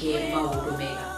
ke maũndũ mega.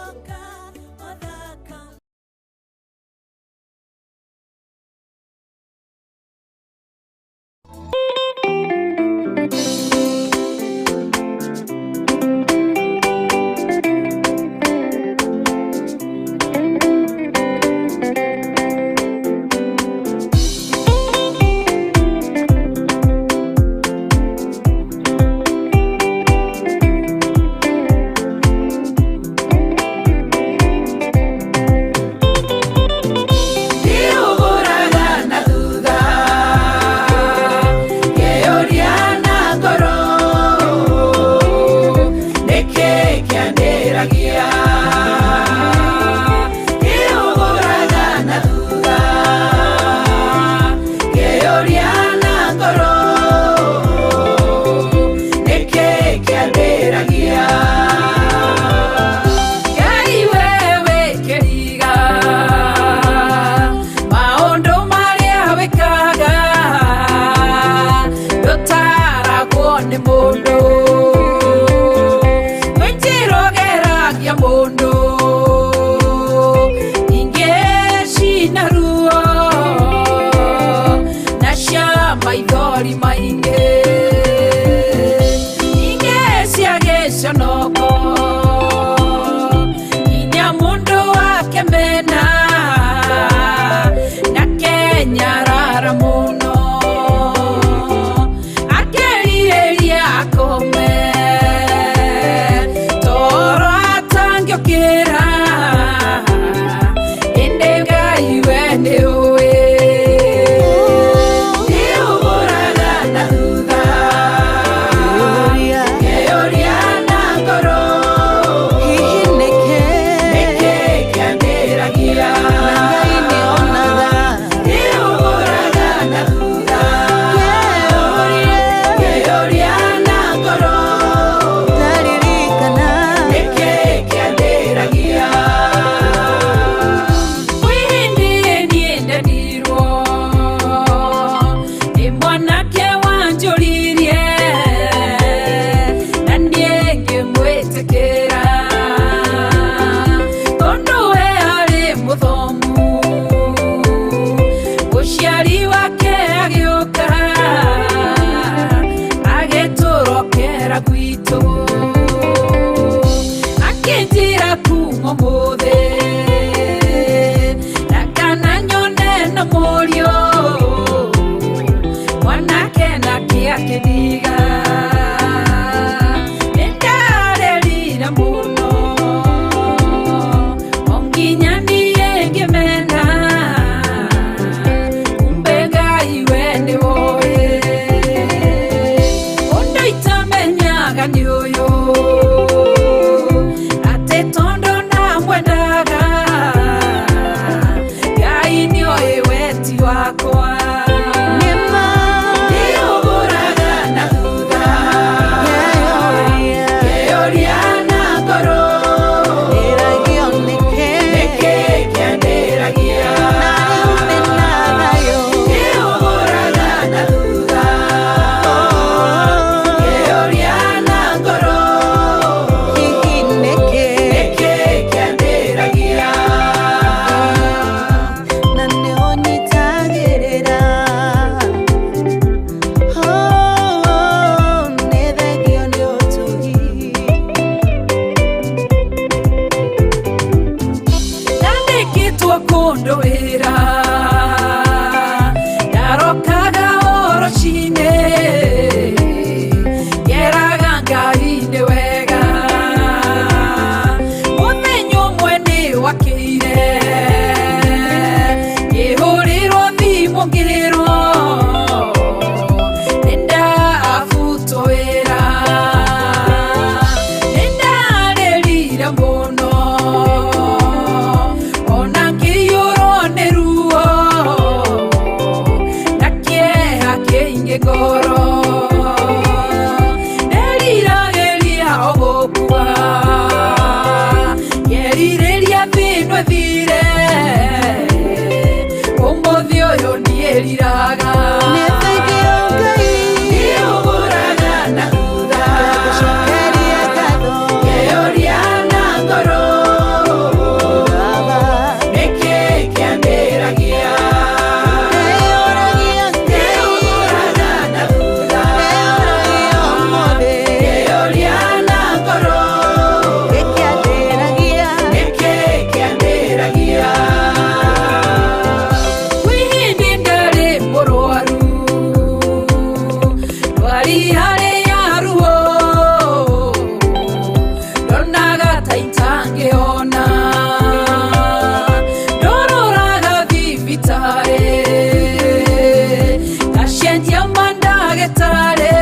Nĩũgũraga na thutha, ngagũcokeria ngatho, ngeũria na itangeona ndororaga thibitare gashendia mandagĩtarĩ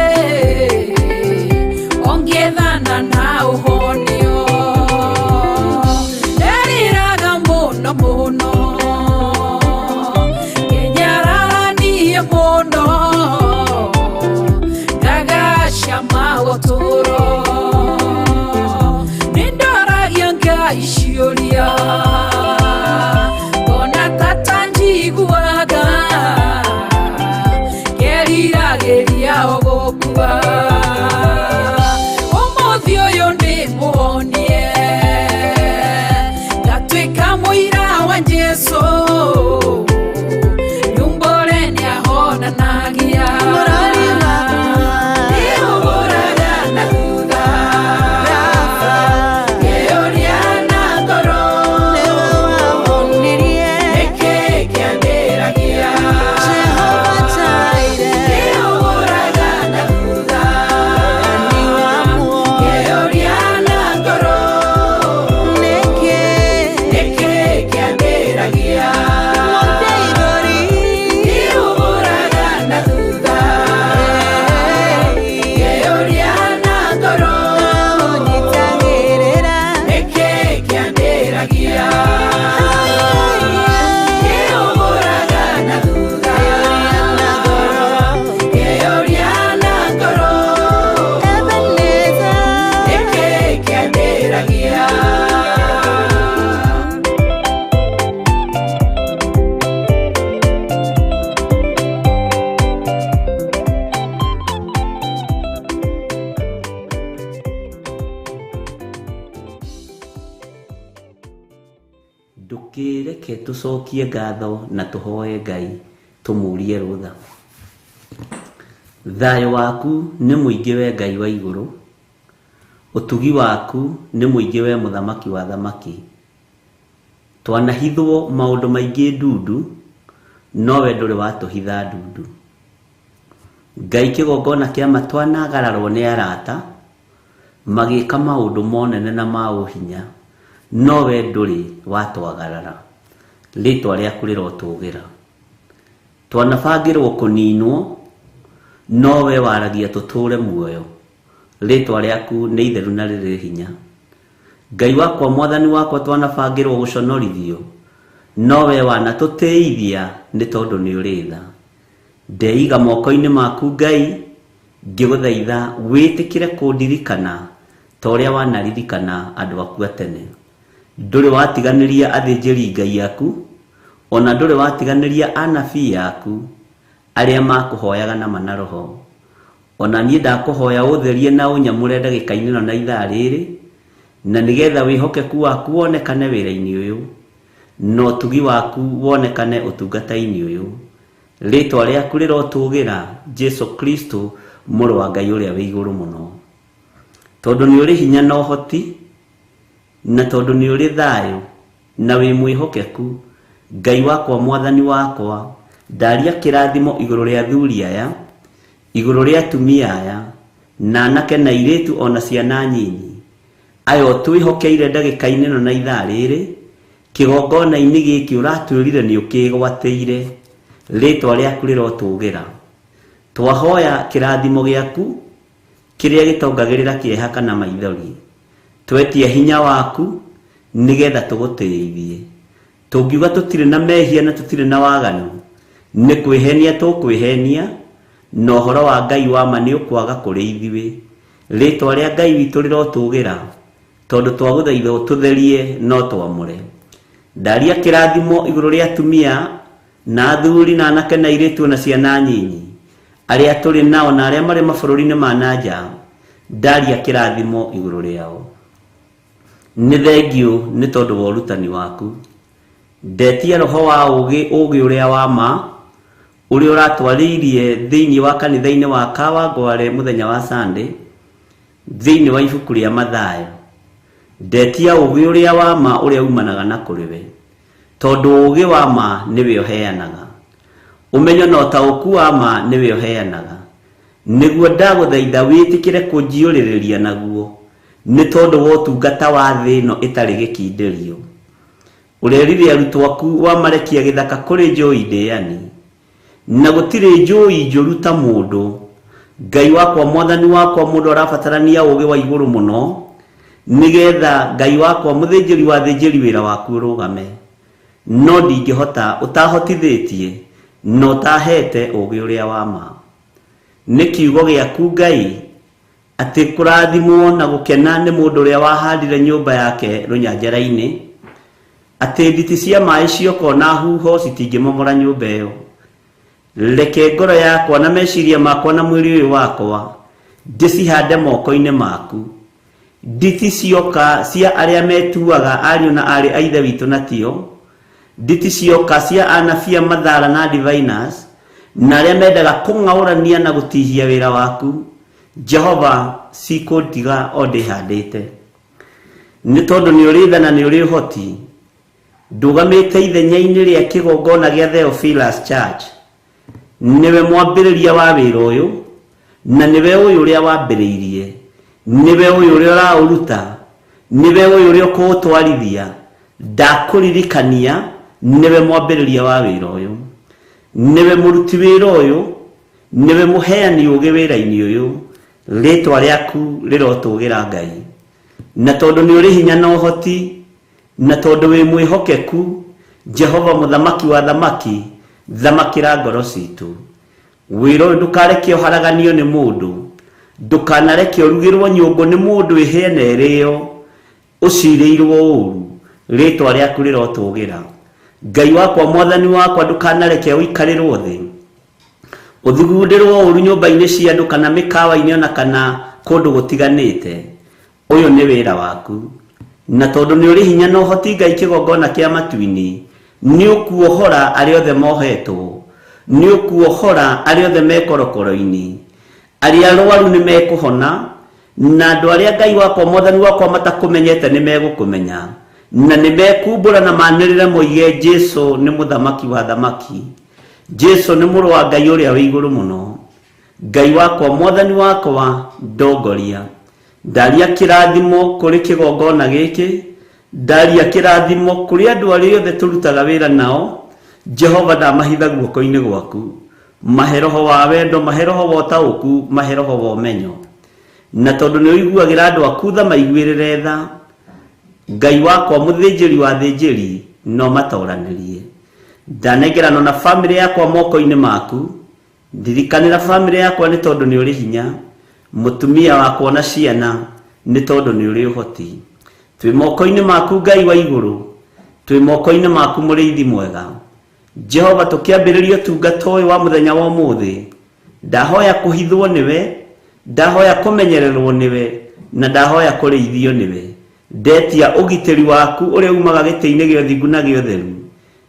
ongethana na ũhonio nderiraga mũno mũno kenyararanie mũno ndagasha magotũro nindoragia Ngai ciũria ona tata njiguaga keriragĩria ũgũkua ũmũthĩ ũyũ ndĩmuonie ngatuĩka mũira wa Jesũ nyumbore nĩahonanagia Ndũkĩreke tũcokie ngatho na tũhoe Ngai tũmũrie rũtha. Thayũ waku nĩ mũingĩ we Ngai wa igũrũ, ũtugi waku nĩ mũingĩ we mũthamaki wa thamaki. Twanahithwo maũndũ maingĩ ndundu, no we ndũrĩ watũhitha ndundu. Ngai kĩgongona kĩa ma twanagararwo nĩ arata magĩka maũndũ monene na ma ũhinya, no we ndũrĩ watwagarara. Rĩtwa rĩaku rĩrotũgĩra. Twanabangĩrwo kũninwo, no we waragia tũtũre muoyo. Rĩtwa rĩaku nĩ itheru na rĩrĩ hinya. Ngai wakwa mwathani wakwa twanabangĩrwo gũconorithio, no we wanatũtĩithia nĩ tondũ nĩ ũrĩ tha. Ndeiga moko-inĩ maku Ngai, ngĩgũthaitha wĩtĩkĩre kũndirikana ta ũrĩa wanaririkana andũ aku a tene. Ndũrĩ watiganĩria athĩnjĩri Ngai aku, ona ndũrĩ watiganĩria anabii aku arĩa makũhoyaga na mana roho. Ona niĩ ndakũhoya ũtherie na ũnyamũre ndagĩka-inĩ ĩno na ithaa rĩrĩ, na nĩgetha wĩhokeku waku wonekane wĩra-inĩ ũyũ, na ũtugi waku wonekane ũtungata-inĩ ũyũ. Rĩtwa rĩaku rĩrotũgĩra Jesũ Kristo mũrũ wa Ngai ũrĩa wĩ igũrũ mũno. Tondũ nĩ ũrĩ hinya na ũhoti, na tondũ nĩ ũrĩ thayũ na wĩ mwĩhokeku, Ngai wakwa mwathani wakwa, ndaria kĩrathimo igũrũ rĩa athuri aya, igũrũ rĩa atumia aya, na anake na airĩtu ona ciana nyinyi, aya twĩhokeire ndagĩka-inĩ ĩno na ithaa rĩrĩ, kĩgongona-inĩ gĩkĩ ũratwĩrire nĩ ũkĩgwatĩire. Rĩtwa rĩaku rĩrotũgĩra. Twahoya kĩrathimo gĩaku kĩrĩa gĩtongagĩrĩra kĩeha kana maithori. Twetia hinya waku nĩgetha tũgũtĩithie. Tũngiuga tũtirĩ na mehia na tũtirĩ na waganu, nĩ kwĩhenia tũkwĩhenia, na ũhoro wa Ngai wa ma nĩ ũkwaga kũrĩ ithuĩ. Rĩtwa rĩa Ngai witũ rĩrotũgĩra, tondũ twagũthaitha ũtũtherie no twamũre. Ndaria kĩrathimo igũrũ rĩa atumia na athuri na anake na airĩtu na ciana nyinyi, arĩa tũrĩ nao na arĩa marĩ mabũrũri-inĩ ma nanja. Ndaria kĩrathimo igũrũ rĩao. Nĩ thengio nĩ tondũ wa ũrutani waku. Ndetia roho wa ũgĩ ũrĩa wa ma, ũrĩa ũratwarĩirie thĩinĩ wa kanitha-inĩ wa Kawangware mũthenya wa Sunday, thĩinĩ wa ibuku rĩa Mathayo. Ndetia ũgĩ ũrĩa wa ma ũrĩa umanaga na kũrĩ we, tondũ ũgĩ wa ma nĩwe ũheanaga. Ũmenyo na ũtaũku wa ma nĩwe ũheanaga. Nĩguo ndagũthaitha wĩtĩkĩre kũnjiũrĩrĩria naguo, nĩ tondũ wa ũtungata wa thĩ ĩno ĩtarĩ gĩkindĩrio. Ũrerire arutwo aku wamarekia gĩthaka kũrĩ njũĩ ndĩani, na gũtirĩ njũĩ njũru ta mũndũ. Ngai wakwa, Mwathani wakwa, mũndũ arabatarania ũũgĩ wa igũrũ mũno, nĩgetha Ngai wakwa mũthĩnjĩri wa thĩnjĩri wĩra waku ũrũgame. No ndingĩhota, ũtahotithĩtie na ũtahete ũũgĩ ũrĩa wa ma. Nĩ kiugo gĩaku Ngai atĩ kũrathimwo na gũkena nĩ mũndũ ũrĩa wahandire nyũmba yake rũnyanjara-inĩ, atĩ nditi cia maĩ cioka na huho citingĩmomora nyũmba ĩyo. Reke ngoro yakwa na meciria makwa na mwĩrĩ ũyũ wakwa ndĩcihande moko-inĩ maku. Nditi cioka cia arĩa metuaga ariũ na arĩ a ithe witũ na tio, nditi cioka cia anabia, mathara na diviners, na arĩa mendaga kũng'aũrania na gũtihia wĩra waku, Jehova, cikũndiga o ndĩhandĩte. Nĩ tondũ nĩ ũrĩ tha na nĩ ũrĩ ũhoti, ndũgamĩte ithenya-inĩ rĩa kĩgongona gĩa Theophilus Church. Nĩwe mwambĩrĩria wa wĩra ũyũ, na nĩwe ũyũ ũrĩa wambĩrĩirie, nĩwe ũyũ ũrĩa ũraũruta, nĩwe ũyũ ũrĩa ũkũũtwarithia. Ndakũririkania nĩwe mwambĩrĩria wa wĩra ũyũ, nĩwe mũruti wĩra ũyũ, nĩwe mũheani ũũgĩ wĩra-inĩ ũyũ. Rĩtwa rĩaku rĩrotũgĩra Ngai, na tondũ nĩ ũrĩ hinya na ũhoti, na tondũ wĩ mwĩhokeku, Jehova mũthamaki wa thamaki, thamakĩra ngoro citũ. Wĩra ũyũ ndũkareke ũharaganio nĩ mũndũ, ndũkanareke ũrugĩrwo nyũngũ nĩ mũndũ ĩhĩe na ĩrĩo, ũcirĩirwo ũũru. Rĩtwa rĩaku rĩrotũgĩra Ngai wakwa, Mwathani wakwa, ndũkanareke ũikarĩrwo thĩ, ũthugundĩrwo ũũru nyũmba-inĩ cia andũ kana mĩkawa-inĩ ona kana kũndũ gũtiganĩte. Ũyũ nĩ wĩra waku, na tondũ nĩ ũrĩ hinya na ũhoti Ngai, kĩgongona kĩa matu-inĩ nĩ ũkuohora arĩa othe mohetwo, nĩ ũkuohora arĩa othe mekorokoro-inĩ, arĩa arwaru nĩ mekũhona, na andũ arĩa Ngai wakwa, Mwathani wakwa, matakũmenyete nĩ megũkũmenya, na nĩ mekumbũra na manĩrĩre moige Jesũ nĩ mũthamaki wa thamaki, Jesũ nĩ mũrũ wa Ngai ũrĩa wĩ igũrũ mũno. Ngai wakwa, Mwathani wakwa, ndongoria. Ndaria kĩrathimo kũrĩ kĩgongona gĩkĩ, ndaria kĩrathimo kũrĩ andũ arĩa othe tũrutaga wĩra nao. Jehova, ndamahitha guoko-inĩ gwaku. Mahe roho wa wendo, mahe roho wa ũtaũku, mahe roho wa ũmenyo. Na tondũ nĩ ũiguagĩra andũ aku tha maiguĩrĩre tha, Ngai wakwa, mũthĩnjĩri wa thĩnjĩri, no matoranĩrie. Ndanengerana na famĩlĩ yakwa moko-inĩ maku. Ndirikanĩra famĩlĩ yakwa nĩ tondũ nĩ ũrĩ hinya, mũtumia wakwa na ciana nĩ tondũ nĩ ũrĩ ũhoti. Twĩ moko-inĩ maku Ngai wa igũrũ, twĩ moko-inĩ maku mũrĩithi mwega. Jehova, tũkĩambĩrĩria ũtungata ũyũ wa mũthenya wa ũmũthĩ, ndahoya kũhithwo nĩwe, ndahoya kũmenyererwo nĩwe, na ndahoya kũrĩithio nĩwe. Ndetia ũgitĩri waku ũrĩa umaga gĩtĩ-inĩ gĩa ũthingu na gĩa ũtheru,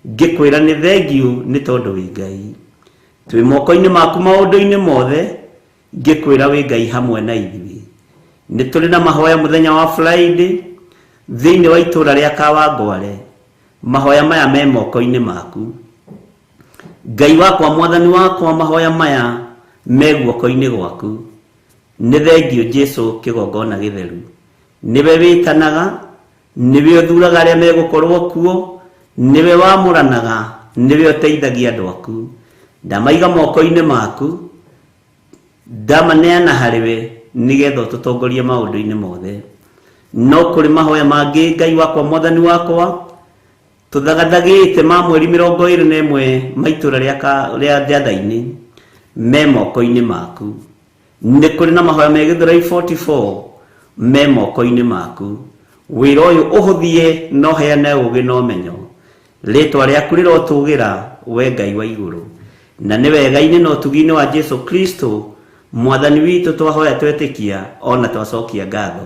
ngĩkwĩra nĩ thengiũ nĩ tondũ wĩ Ngai. Twĩ moko-inĩ maku maũndũ-inĩ mothe, ngĩkwĩra wĩ Ngai hamwe na ithuĩ. Nĩ tũrĩ na mahoya mũthenya wa Friday thĩinĩ wa itũũra rĩa Kawangware. Mahoya maya me moko-inĩ maku Ngai wakwa, Mwathani wakwa, mahoya maya me guoko-inĩ gwaku. Nĩ thengiũ Jesũ, kĩgongona gĩtheru. Nĩwe wĩtanaga, nĩwe ũthuraga arĩa megũkorwo kuo, nĩwe wamũranaga, nĩwe ũteithagia andũ aku. Ndamaiga moko-inĩ maku, ndamaneana harĩwe nĩgetha ũtũtongorie maũndũ-inĩ mothe. No kũrĩ mahoya mangĩ Ngai wakwa, Mwathani wakwa, tũthagathagĩte ma mweri 21 ma itũũra rĩa Ndatha-inĩ, me moko-inĩ maku. Nĩ kũrĩ na mahoya me Gĩthũrai 44 me moko-inĩ maku. Wĩra ũyũ ũhũthie no heane ũũgĩ na ũmenyo. Rĩtwa rĩaku rĩrotũgĩra we Ngai wa igũrũ, na nĩ wega-inĩ na ũtugi-inĩ wa Jesũ Kristo Mwathani witũ twahoya twetĩkia ona twacokia ngatho.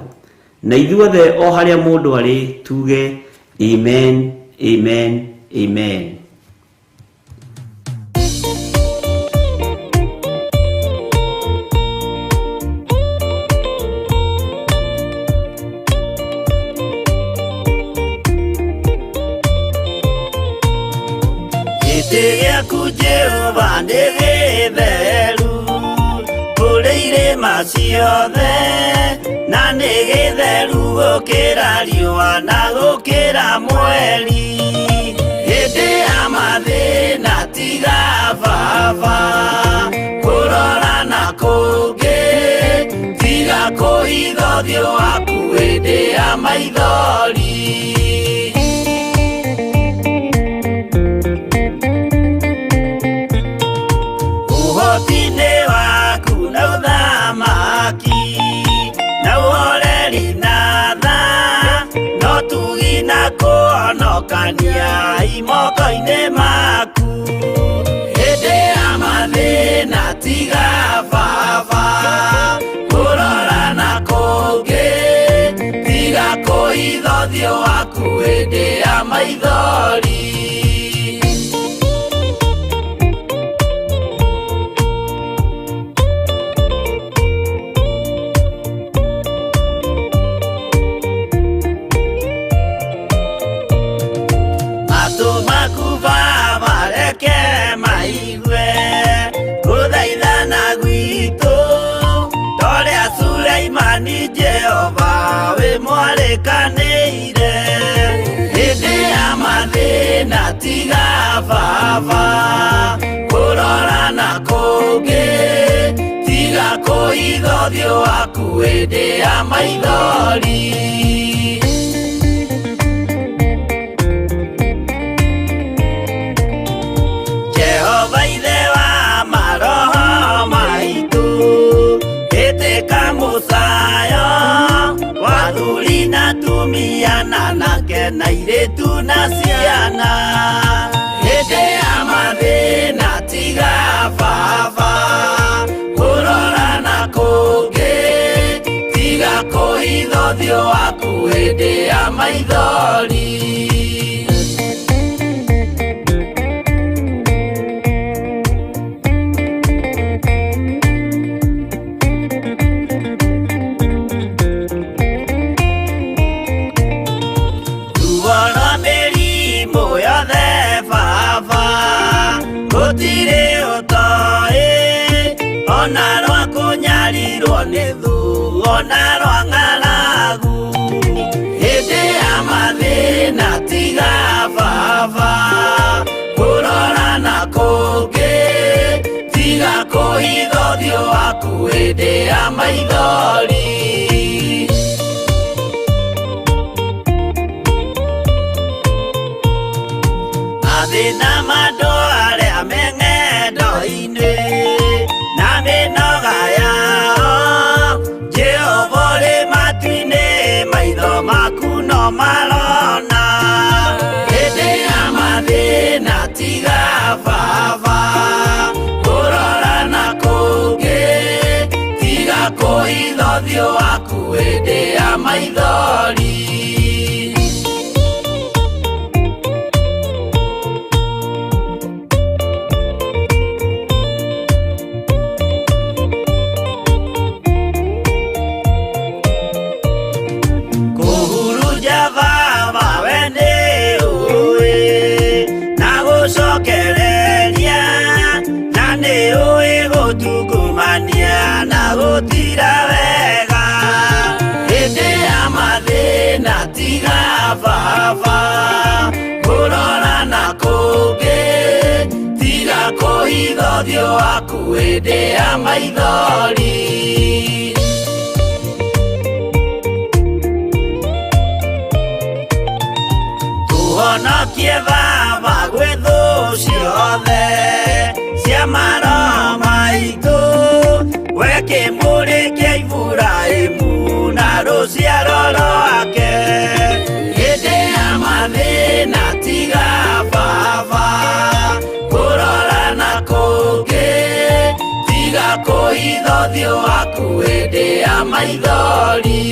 Na ithuothe o harĩa mũndũ arĩ tuge amen, amen, amen. Gĩtĩ Jehova nĩ gĩtheru kũrĩ irĩma ciothe, na nĩ gĩtheru gũkĩra riũa na gũkĩra mweri. Hĩndĩ ya mathĩna tiga baba, kũrora na kũngĩ tiga kũhitha ũthiũ waku hĩndĩ ya maithori. Ũhoti-inĩ waku na ũthamaki na ũhoreri na tha, no tugi na kũhonokania imoko-inĩ maku. Hĩndĩ ya mathĩna tiga baba, kũrora na kũngĩ tiga kũhitha ũthiũ waku hĩndĩ ya maithori. Jehova wĩ mwarĩkanĩire, hĩndĩ ya mathĩna tiga baba, kũrora na kũngĩ tiga kũhitha ũthiũ waku hĩndĩ ya maithori. Jehova ithe wa maroho maitũ, ĩtĩka mũcayo wathuri na atumia na anake na airĩtu na ciana. Hĩndĩ ya mathĩna tiga baba, kũrora na kũngĩ tiga kũhitha ũthiũ waku hĩndĩ ya maithori. Gũtirĩ ũtoĩ ona rwa kũnyarirwo nĩ thu ona rwa ng'aragu. Hĩndĩ ya mathĩna tiga baba, kũrora na kũngĩ tiga kũhitha ũthiũ waku hĩndĩ ya maithori. Mathĩna mandũ arĩa me ng'endo-inĩ na mĩnoga yao, Jehova ũrĩ matu-inĩ maitho maku no marona. Hĩndĩ ya mathĩna tiga baba, kũrora na kũngĩ tiga kũhitha ũthiũ waku hĩndĩ ya maithori. Na gũtira wega hĩndĩ ya mathĩna tiga baba, kũrora na kũngĩ tiga kũhitha ũthiũ waku hĩndĩ ya maithori. Tũhonokie baba gwĩ thũ ciothe cia maroho maitũ, we kĩmũrĩ kĩa Iburahĩmu na rũciaro rwake. Hĩndĩ ya mathĩna tiga baba, kũrora na kũngĩ tiga kũhitha ũthiũ waku hĩndĩ ya maithori.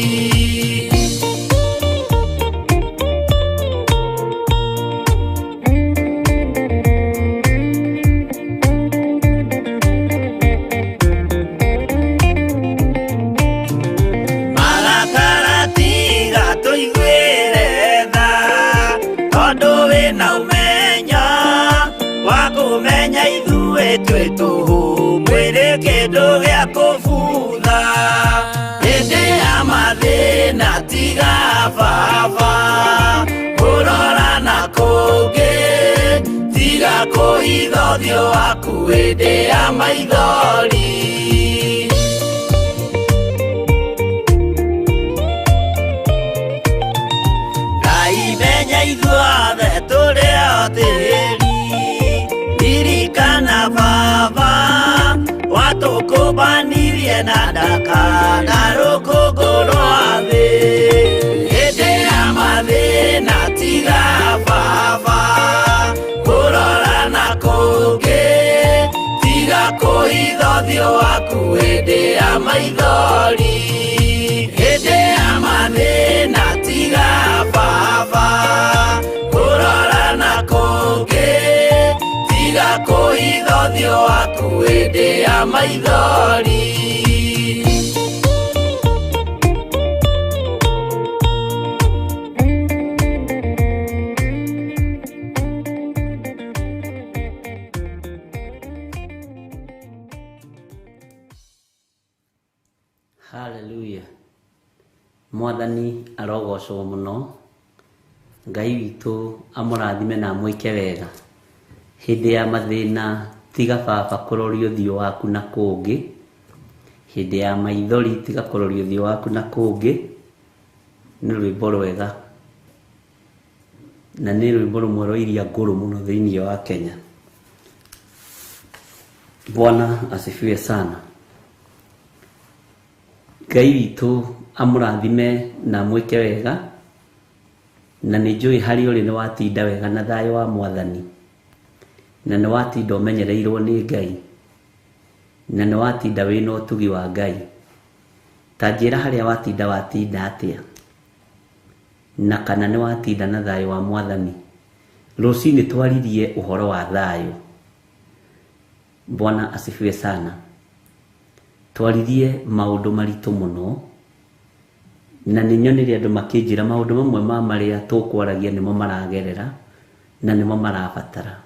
Twĩ tũhũ mwĩrĩ kĩndũ gĩa kũbutha hĩndĩ ya mathĩna baba kurora na kungi tiga kuhitha ũthiũ waku hĩndĩ ya maithori. Ngai menya ithuothe tũrĩ o tĩĩri, ririkana baba watũkũmbanirie na ndakana rũkũngũ rwa thĩ. Hĩndĩ ya mathĩna tiga baba kurora na kungi tiga kuhitha ũthiũ waku hĩndĩ ya maithori. Hĩndĩ ya mathĩna tiga baba kurora na kungi tiga kuhitha ũthiũ waku hĩndĩ ya maithori. Hallelujah. Mwathani arogocwo muno. Ngai witũ amũrathime na mwĩke wega. Hĩndĩ ya mathĩna tiga baba kũroria ũthiũ waku na kũngĩ. Hĩndĩ ya maithori tiga kũroria ũthiũ waku na kũngĩ. Nĩ rwĩmbo rwega na nĩ rwĩmbo rũmwe rwa iria ngũrũ mũno thĩinĩ wa Kenya. Bwana asifiwe sana. Ngai witũ amũrathime na mwĩke wega, na nĩ njũĩ harĩ ũrĩ nĩ watinda wega na thayũ wa Mwathani, na nĩ watinda ũmenyereirwo nĩ Ngai, na nĩ watinda wĩna ũtugi wa Ngai. Ta njĩra harĩa watinda atĩa, na kana nĩ watinda na thayũ wa Mwathani. Rũciinĩ twaririe ũhoro wa thayũ. Bwana asifiwe sana. Twaririe maũndũ maritũ mũno, na nĩ nyonire andũ makĩnjĩra maũndũ mamwe ma marĩa tũkwaragia nĩmo maragerera na nĩmo marabatara.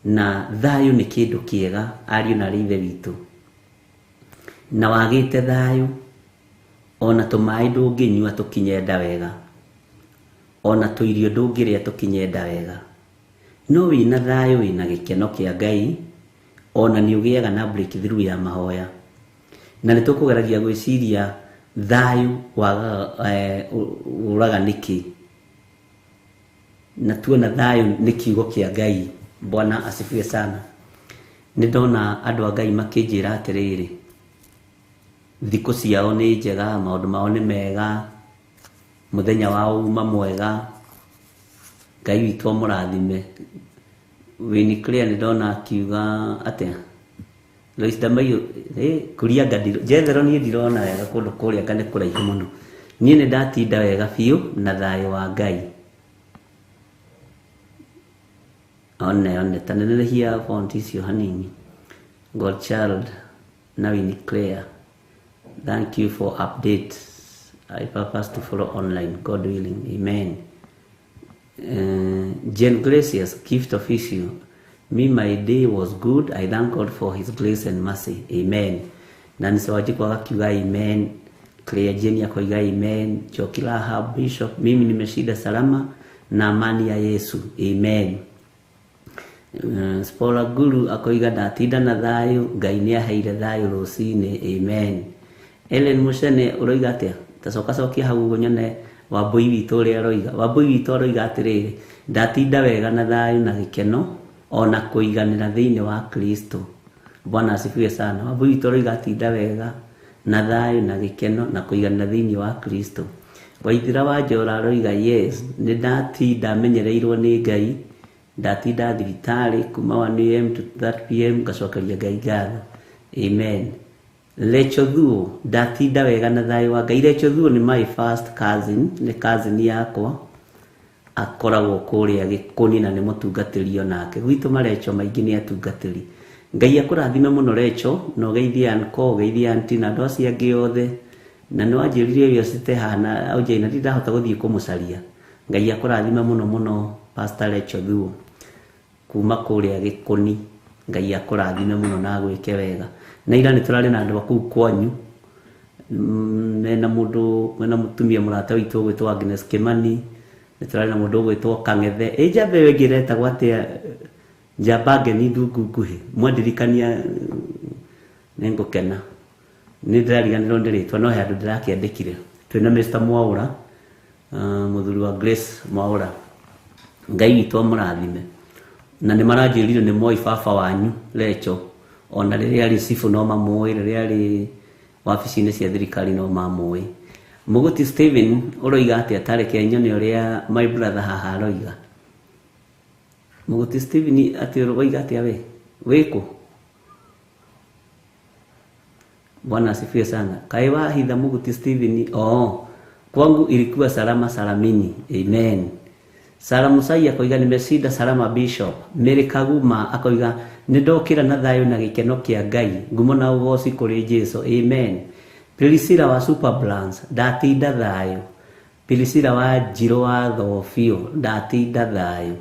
Na thayũ nĩ kĩndũ kĩega, ariũ na ithe witũ. Na wagĩte thayũ, ona tũmaĩ ndũngĩnyua tũkinye nda wega, ona tũirio ndũngĩrĩa tũkinye nda wega. No wĩna thayũ, wĩna gĩkeno kĩa Ngai, ona nĩ ũgĩaga na breakthrough ya mahoya. Na nĩ tũkũgeragia gwĩciria thayũ ũraga nĩkĩ, na tuona thayũ nĩ kiugo kĩa Ngai. Bwana asifiwe sana. Nĩ ndona andũ a Ngai makĩnjĩra atĩrĩrĩ, thikũ ciao nĩ njega, maũndũ mao nĩ mega, mũthenya wao uma mwega. Ngai witũ amũrathime. Wini clear nĩ ndona akiuga atĩa, Lois Damayo kuria gadiro jethero niĩ ndirona wega kũndũ kũrĩa kana kũraihu mũno. Niĩ nĩ ndatinda wega biũ na thayũ wa Ngai. One tanenehia font icio hanini. God child, now Wini clear. Thank you for update. I purpose to follow online, God willing. Amen. Jane Gracious, gift official. Me, my day was good. I thank God for His grace and mercy. Amen. Nani sawaji kwa kiuga amen. Clear Jane akoiga amen. Chokila Bishop, mimi nimeshinda salama na amani ya Yesu. Amen. Spola Guru akoiga ndatinda na thayo, Ngai nĩ aheire thayo rũcinĩ. Amen. Ellen Mucene uroiga atia? Tacokia hau nyone Wambui witũ ũrĩa aroiga. Wambui witũ aroiga atĩrĩrĩ, ndatinda wega na thayũ na gĩkeno ona kũiganĩra thĩinĩ wa Kristo. Bwana asifiwe sana. Wambui witũ aroiga atinda wega na thayũ na gĩkeno na kũiganĩra thĩinĩ wa Kristo. Waithira wa Njora aroiga yes, nĩ ndatinda menyereirwo nĩ Ngai, ndatinda thibitarĩ kuma 1 am to 3 pm ngacokeria Ngai ngatho. Amen. Lecho Thuo, ndatinda wega na thayũ wa Ngai. Lecho Thuo nĩ my first cousin, nĩ cousin yakwa akoragwo kũrĩa Gĩkũni na nĩ mũtungatĩri onake. Gwitũ Marecho maingĩ nĩ atungatĩri. Ngai akũrathime mũno Lecho, na ũgeithie Anko, ũgeithie Aunty na andũ acio angĩ othe, na nĩ wanjĩrire irio citehana aunjĩ na ndahota gũthiĩ kũmũcaria. Ngai akũrathime mũno mũno Pastor Lecho Thuo kuma kũrĩa Gĩkũni. Ngai akũrathime mũno na gwĩke wega. Na ira nĩ tũrarĩ na andũ kũu kwanyu mena mutumia murata witu gwitwo Agnes Kimani, niturari na mundu gwitwo Kangethe. Ejambe wegireta gwatia Jabage ni ndungu nguhi mwandirikania nengukena ni ndirariganirwo ndiritwa no handu ndirakiandikire. Twina Mr. Mwaura muthuri wa Grace Mwaura, Ngai witu amurathime na ni maranjirire ni moi baba wanyu Lecho, ona riria ari sifu no mamoi, riria ari wabici-inĩ cia thirikari no mamoi. Muguti Steven uroiga atia tareke nyoni uria my brother haha aroiga. Muguti Steven ati uroiga atia weko. Bwana asifiwe sana. Kaiwa hidha Muguti Steven, kwangu ilikuwa salama salamini. Amen. Salamu sai akoiga nimesida salama Bishop. Mary Kaguma akoiga nindokira na thayo na gikeno kia Ngai. Ngumo na ugoci kuri Jesu. Amen. Pilisira wa Super Blans ndatinda thayo. Pilisira wa Jiro wa Thofio ndatinda thayo.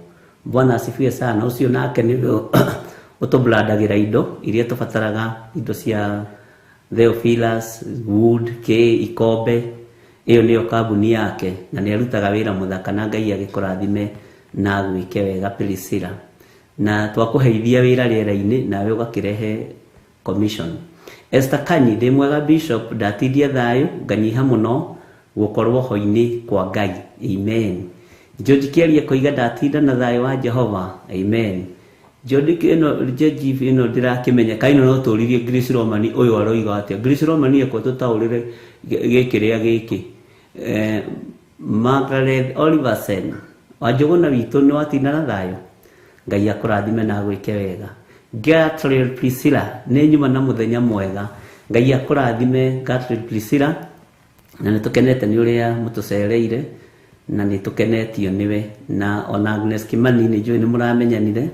Bwana asifiwe sana. Ucio nake ndio utoblandagira indo iria tubataraga, indo cia Theophilus, Wood, K, Ikombe. Iyo niyo kabuni yake na ni arutaga wira muthaka na Ngai agikurathime na gwike wega Pilisira. Na twakuheithia wira riera-ini nawe ugakirehe commission. Esther Kanyi ndi mwega Bishop, ndatindia thayo nganyiha muno gukorwo ho-ini kwa Ngai. Amen. George Kiaria koiga ndatinda na thayo wa Jehova. Amen. George Jejiv ndirakimenya kaino no turirie Grace Romani uyu aroiga atia. Grace Romani eko tutaurire gikiria giki. Margaret Oliversen wajogona witu ni watinda na thayo. Ngai akurathime na gwike wega. Gertrude Priscilla ni nyuma na muthenya mwega. Ngai akurathime Gertrude Priscilla na nitukenete ni uria mutucereire na nitukenetio niwe na ona Agnes Kimani ni njui ni muramenyanire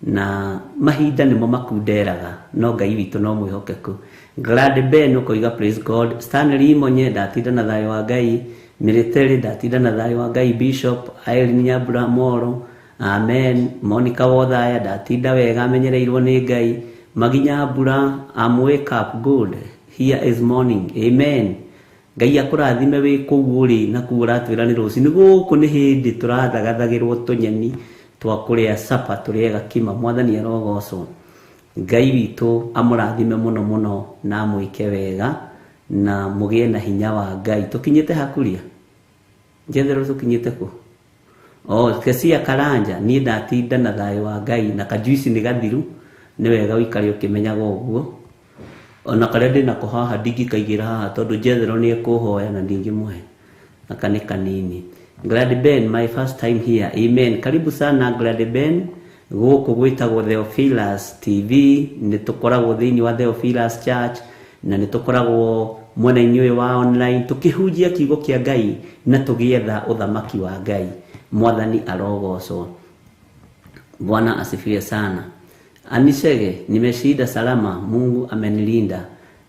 na mahinda nimo makunderaga no Ngai witu no mwihokeku. Glad Ben ukoiga praise God. Stanley Monye ndatinda na thayo wa Ngai. Military ndatinda na thayo wa Ngai. Bishop Irene Nyambura Moro. Amen. Monica Wothaya ndatinda wega amenyereirwo ni Ngai. Maginya Mbura wake up good. Here is morning. Amen. Ngai akurathime wi kuguri na kuura twira ni rucini guku ni hindi turathagathagirwo tunyeni twa kuria sapa turiega kima. Mwathani arogocwo. Ngai witu amurathime muno muno na mwike wega na mugie na hinya wa Ngai. Tukinyite hakuria njethero tukinyite ku Kesia Karanja ni ndatinda na thayo wa Ngai na kajuici ni gathiru ni wega wikari ukimenyaga uguo. Ona kare ndi nako haha ndingikaigira haha tondu njethero ni ekuhoya na ndingimuhe na kane kanini. Glad Ben, my first time here. Amen. Karibu sana Glad Ben. Guku gwitagwo Theophilus TV, ni tukoragwo thiini wa Theophilus Church na ni tukoragwo mwena-ini wa online tukihunjia kiugo kia Ngai na tugietha uthamaki wa Ngai. Mwathani arogocwo. Bwana asifiwe sana. Anisege nimeshinda salama, Mungu amenilinda.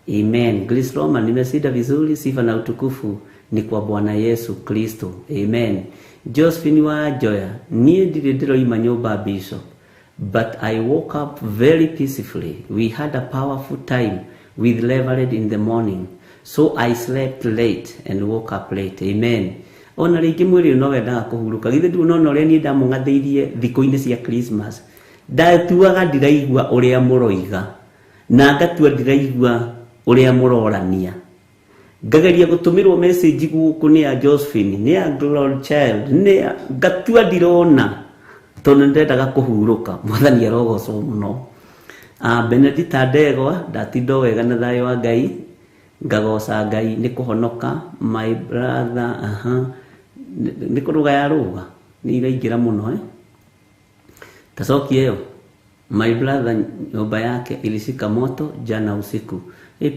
Amen. Grace Roma nimeshinda vizuri, sifa na utukufu ni kwa Bwana Yesu Kristo. Amen. Josephine wa Joya nie ndiroima nyumba Bishop, but I woke up very peacefully. We had a powerful time with Reverend in the morning, so I slept late and woke up late. Amen. Ona ringi mwiri no wendaga kuhuruka githe ndu no ore ni ndamungatheirie thiko-ini cia Christmas ndatuaga ndiraigua uria muroiga na ngatua ndiraigua uria murorania. Ngageria gutumirwo message guku ni ya Josephine, ni ya Glory Child, ni ngatua ndirona tondu ndendaga kuhuruka. Mwathani arogocwo muno. Benedict Ndegwa ndatindo wega na thayo wa Ngai ngagoca Ngai ni kuhonoka. My brother ni kuruga ya ruga ni iraingira muno tacokie yo. My brother nyumba yake ilishika moto jana usiku.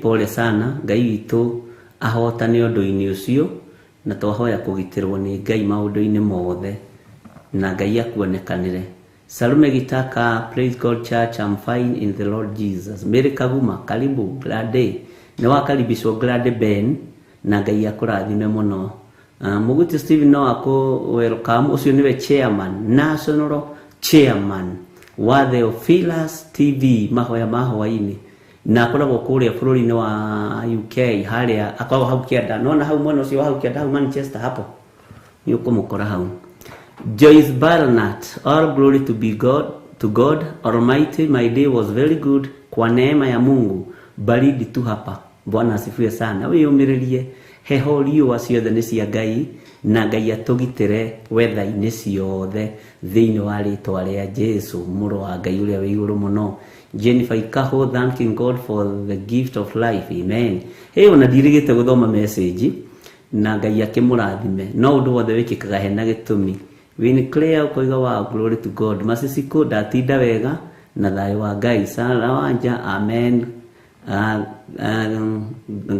Pole sana. Ngai witu ahotane undu-ini ucio na twahoya kugitirwo ni Ngai maundu-ini mothe na Ngai akuonekanire. Salume Gitaka, praise God Church, I'm fine in the Lord Jesus. Mary Kaguma, karibu Glad Day. Ni wakaribishwo Glad Ben na Ngai akurathime muno. Muguti Steven no ako welcome. Ucio niwe chairman, national chairman wa Theophilus TV mahoya mahoya-ini. na akoragwo kuria bũrũri-inĩ wa UK haria akoragwo hau kĩanda, nona hau mwena ũcio hau kĩanda hau Manchester hapo nĩ ũkũmũkora hau. Joyce Barnett, all glory to God Almighty, my day was very good, kwa neema ya Mungu baridi tu hapa. Bwana asifiwe sana. Wĩyũmĩrĩrie, heho riũa ciothe nĩ cia Ngai, na Ngai atũgitĩre weather-inĩ ciothe thĩinĩ wa rĩĩtwa rĩa Jesu mũrũ wa Ngai ũrĩa wĩ igũrũ mũno. Jennifer Ikaho, thanking God for the gift of life, amen. Ona ndirigĩte gũthoma message na Ngai akĩmũrathime, no ũndũ wothe wĩkĩkaga hena gĩtũmi. Winclair ukoiga wa glory to God, Masisiko ndatinda wega na thayũ wa Ngai. Sara Wanja, amen.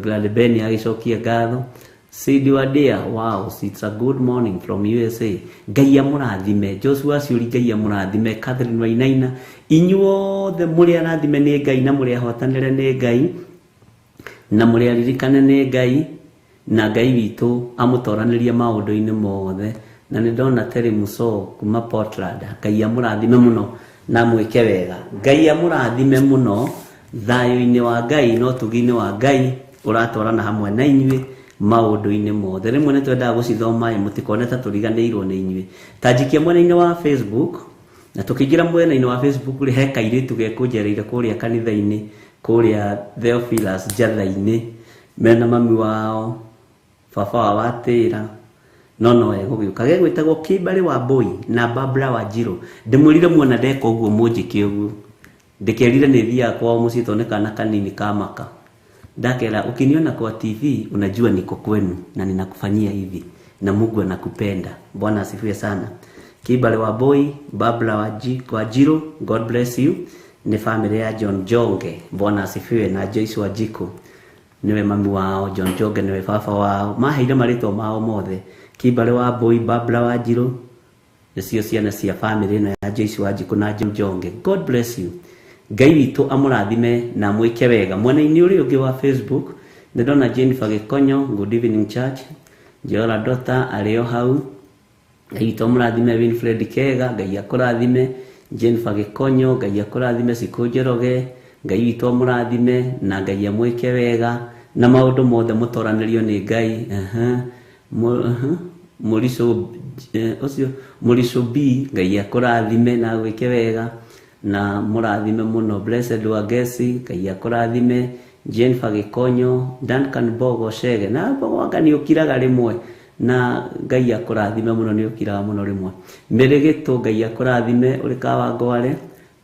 Gladbeni agĩcokia ngatho. Sidi Wadia, wow, it's a good morning from USA. Ngai amũrathime. Joshua Ciuri, Ngai amũrathime. Catherine Wainaina, inyuothe mũrĩ arathime nĩ Ngai na mũrĩ ahotanĩre nĩ Ngai na mũrĩ aririkane nĩ Ngai, na Ngai witũ amũtoranĩrie maũndũ-inĩ mothe. Na nĩ ndona Terry Muso kuma Portland. Ngai amũrathime mũno na mwĩke wega. Ngai amũrathime mũno, thayũ-inĩ wa Ngai no tugi-inĩ wa Ngai ũratwarana hamwe na inyuĩ maũndũ-inĩ mothe. Rĩmwe nĩ twendaga gũcithoma mũtikone ta tũriganĩirwo nĩ inyuĩ. Tanjikia mwena-inĩ wa Facebook, na tũkĩingĩra mwena-inĩ wa Facebook he kairĩtu gekũnjereire kũrĩa kanitha-inĩ kũrĩa Theophilus Njatha-inĩ, mena mami wao baba wa Watĩra, no egũgĩũka gegwĩtagwo Kĩbarĩ wa Boy na Barbara Wanjiru. Ndĩmwĩrire muona ndeka ũguo mũnjĩke ũguo, ndĩkerire nĩ thiaga kwao mũciĩ tondũ nĩ kana kanini kamaka. Dakela, ukiniona kwa TV unajua niko kwenu na ninakufanyia hivi na Mungu anakupenda. Bwana asifiwe sana. Kibale wa Boy, Barbara Wanjiru, God bless you. Ni familia ya John Jonge. Bwana asifiwe. Na Joyce Wanjiku, niwe mami wao. John Jonge niwe baba wao. Maheire marĩtwa mao mothe. Kibale wa Boy, Barbara Wanjiru, nĩcio ciana cia family na ya Joyce Wanjiku na John Jonge. God bless you. Ngai witũ amũrathime na mwĩke wega. Mwena-inĩ ũrĩa ũngĩ wa Facebook nĩ ndona Jennifer Gĩkonyo, good evening church. Jola Dota arĩo hau. Ngai witũ amũrathime. Winfred Kega, Ngai akũrathime. Jennifer Gĩkonyo, Ngai akũrathime. Cikũ Njoroge, Ngai witũ amũrathime na Ngai amwĩke wega na maũndũ mothe mũtoranĩrio nĩ Ngai. Mũrico B, Ngai akũrathime na gwĩke wega na mũrathime mũno. Blessed Wagesi, Ngai akũrathime. Jennifer Gĩkonyo, Duncan Bogo Shege, na Bogoanga nĩ ũkiraga rĩmwe na Ngai akũrathime mũno, nĩ ũkiraga mũno rĩmwe. Mĩrĩgĩtũ, Ngai akũrathime. Ũrĩ Kawangware,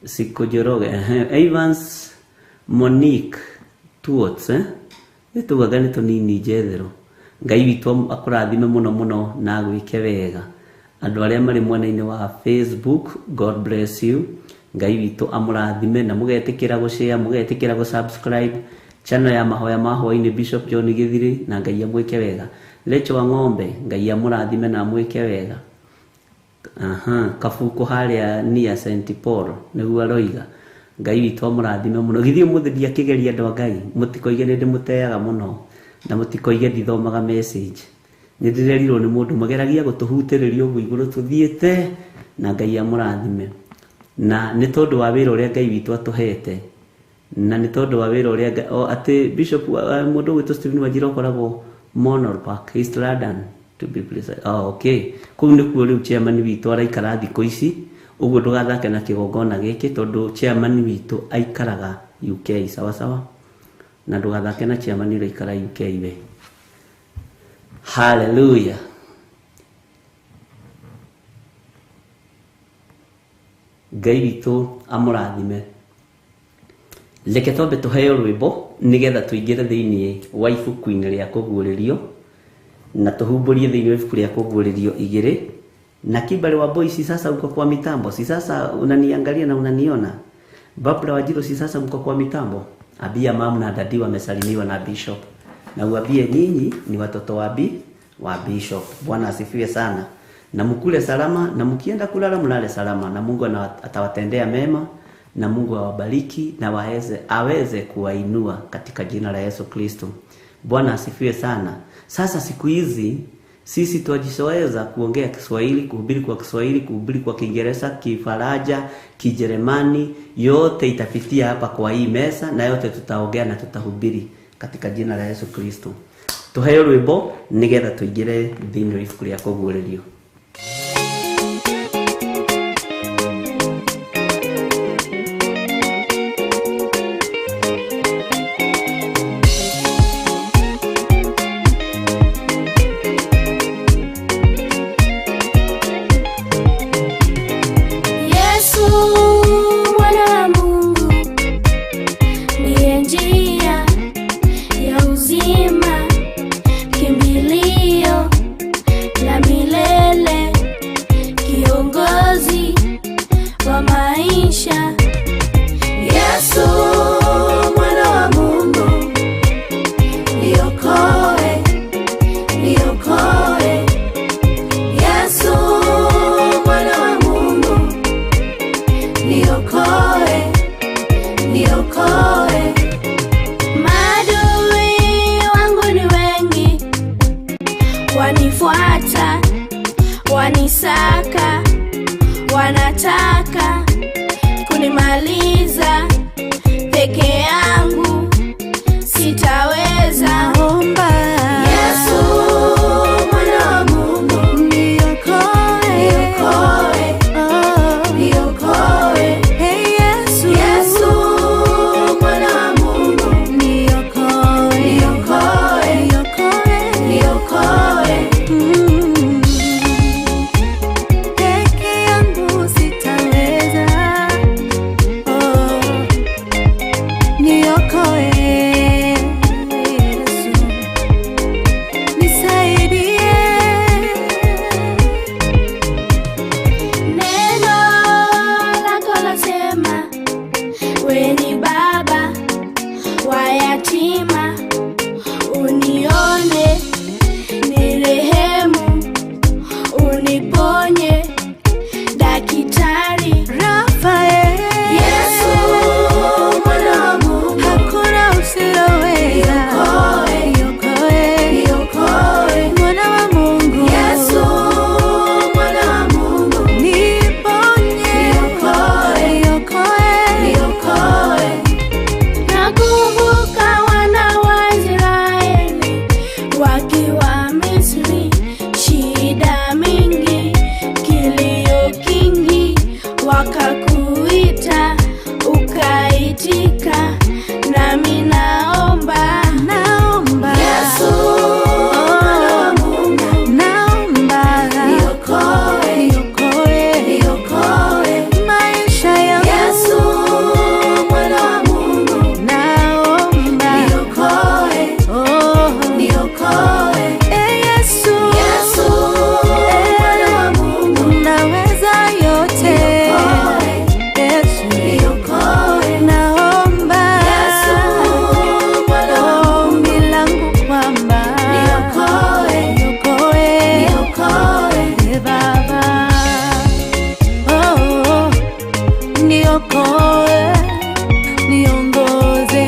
Cikũ Njoroge, Evans Monique Tuots, nĩtugaga nĩ tũnini njetherũ. Ngai witũ akũrathime mũno mũno na gwĩke wega. Andũ arĩa marĩ mwena-inĩ wa Facebook, God bless you. Ngai witũ amũrathime na mũgetĩkĩra gũshare, mũgetĩkĩra gũsubscribe channel ya mahoya ma hwainĩ Bishop John Gĩthiri, na Ngai amwĩke wega. Rachel wa Ng'ombe, Ngai amũrathime na amwĩke wega. Kabuku harĩa near St Paul nĩguo aroiga. Ngai witũ amũrathime mũno. Githĩ ũmũthĩ ndiakĩgeria andũ a Ngai, mũtikoige nĩ ndĩmũteaga mũno na mũtikoige ndithomaga message. Nĩ ndĩrerirwo nĩ mũndũ mageragia gũtũhutĩrĩria ũguo igũrũ tũthiĩte, na Ngai amũrathime. Na nĩ tondũ wa wĩra ũrĩa Ngai witũ atũhete, na nĩ tondũ wa wĩra ũrĩa atĩ Bishop mũndũ witũ Stephen Wanjiru akoragwo Monol Park, East London to be precise. Okay, kũu nĩkuo rĩu chairman witũ araikara thikũ ici, ũguo ndũgathake na kĩgongona gĩkĩ tondũ chairman witũ aikaraga UK, sawa sawa, na ndũgathake na chairman ũrĩa aikara UK we. Hallelujah. Ngai witũ amũrathime. Reke twambe tũheo rwĩmbo nĩgetha tũingĩre thĩinĩ wa ibuku-inĩ rĩa kũguũrĩrio na tũhumbũrie thĩinĩ wa ibuku rĩa kũguũrĩrio 2. Na Kibale wa Boy, si sasa uko kwa mitambo? Si sasa unaniangalia na unaniona? Barbara Wanjiru, si sasa mko kwa mitambo? Abia mama na dadi wamesalimiwa na Bishop, na uambie nyinyi ni watoto wa Bishop. Bwana asifiwe sana. Na mkule salama, na mkienda kulala mlale salama, na Mungu atawatendea mema, na Mungu awabariki na aweze kuwainua katika jina la Yesu Kristo. Bwana asifiwe sana. Sasa siku hizi Sisi tunajizoeza kuongea Kiswahili, kuhubiri kwa Kiswahili, kuhubiri kwa Kiingereza, Kifaraja, Kijerumani, yote itapitia hapa kwa hii meza na yote tutaongea na tutahubiri katika jina la Yesu Kristo. Tuheo rwimbo nigetha tuingire thĩinĩ ibuku rĩa kũguũrĩrio. Wanifuata, wanisaka, wanataka kunimaliza, peke yangu sitaweza. Omba Yesu mwana wa Mungu, niokoe, niokoe, niokoe. Hey Yesu, Yesu mwana wa Mungu, niokoe, niokoe, niokoe, niokoe. Peke yangu sitaweza. Niokoe Yesu, nisaidie. Neno lako lasema, wewe ni baba wa yatima, unione, nirehemu, uniponye, Daktari Rafael. Yesu mwana wa Mungu, hakuna usiloweza. Niokoe, niokoe, niokoe, mwana wa Mungu. Yesu mwana wa Mungu, niponye, niokoe, niokoe, niokoe. Nakumbuka wana wa Israeli wakiwa Misri, shida mingi, kilio kingi, wakakuita ukaitika, nami naomba, naomba Yesu mwana wa Mungu, naomba niokoe, niokoe, niokoe maisha yangu. Yesu mwana wa Mungu, naomba niokoe, niokoe. Yesu, Yesu mwana wa Mungu, naweza yote. Yesu, niokoe, naomba Yesu mwana wa Mungu, ombi langu kwamba niokoe, niokoe, niokoe Baba. Niokoe, niongoze.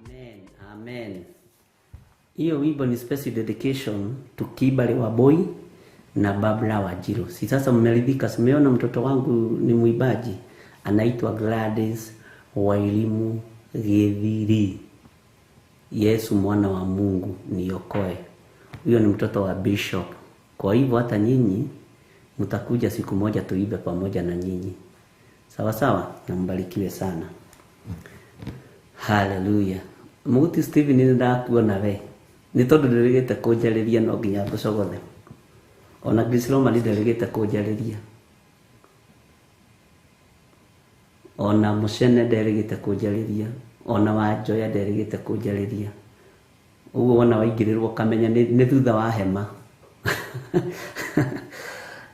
Amen, amen. Hiyo wimbo ni special dedication to Kibale wa Boy na Babla wa Jiro. Si sasa mmeridhika? Simeona mtoto wangu ni mwimbaji, anaitwa Gladys Wairimu Githiri. Yesu mwana wa Mungu, niokoe. Huyo ni mtoto wa Bishop. Kwa hivyo hata nyinyi mtakuja siku moja tuibe pamoja na nyinyi. Sawa sawa, na mbarikiwe sana. Hallelujah. Muti Steven ni ndakuona we. Ni tondu ndirigite kunjariria no nginya ngucogothe. Ona Grisroma ndirigite kunjariria. Ona Mucene ndirigite kunjariria. Ona Wanjoya ndirigite kunjariria. Uguo wona waingĩrĩrwo kamenya nĩ thutha wa hema.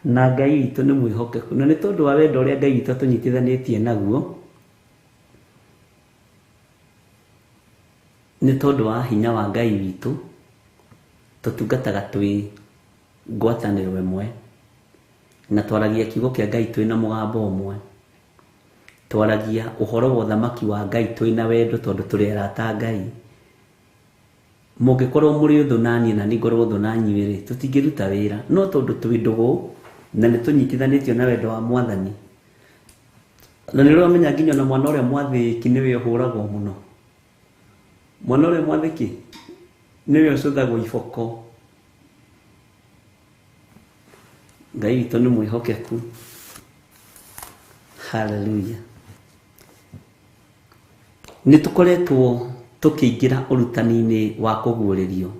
Na Ngai witũ nĩ mwĩhokeku. Na nĩ tondũ wa wendo ũrĩa Ngai witũ tũnyitithanĩtie naguo, nĩ tondũ wa hinya wa Ngai witũ tũtungataga twĩ ngwatanĩro ĩmwe na twaragia kiugo kĩa Ngai twĩ na mũgambo ũmwe. twaragia uhoro wa thamaki wa Ngai twina wendo tondu turi arata Ngai. Mungikorwo muri uthu nani na ningorwo uthu nanyi ri tutingiruta wira no tondu twi ndugu na ni tunyitithanitio na wendo wa Mwathani. Na nĩ ũramenya nginya na mwana ũrĩa mwathĩki nĩwe ũhũragwo mũno. Mwana ũrĩa mwathĩki nĩwe ũcuthagwo iboko. Ngai witũ nĩ mwĩhokeku. Hallelujah. Nĩ tũkoretwo tũkĩingĩra ũrutani-inĩ wa kũguũrĩrio.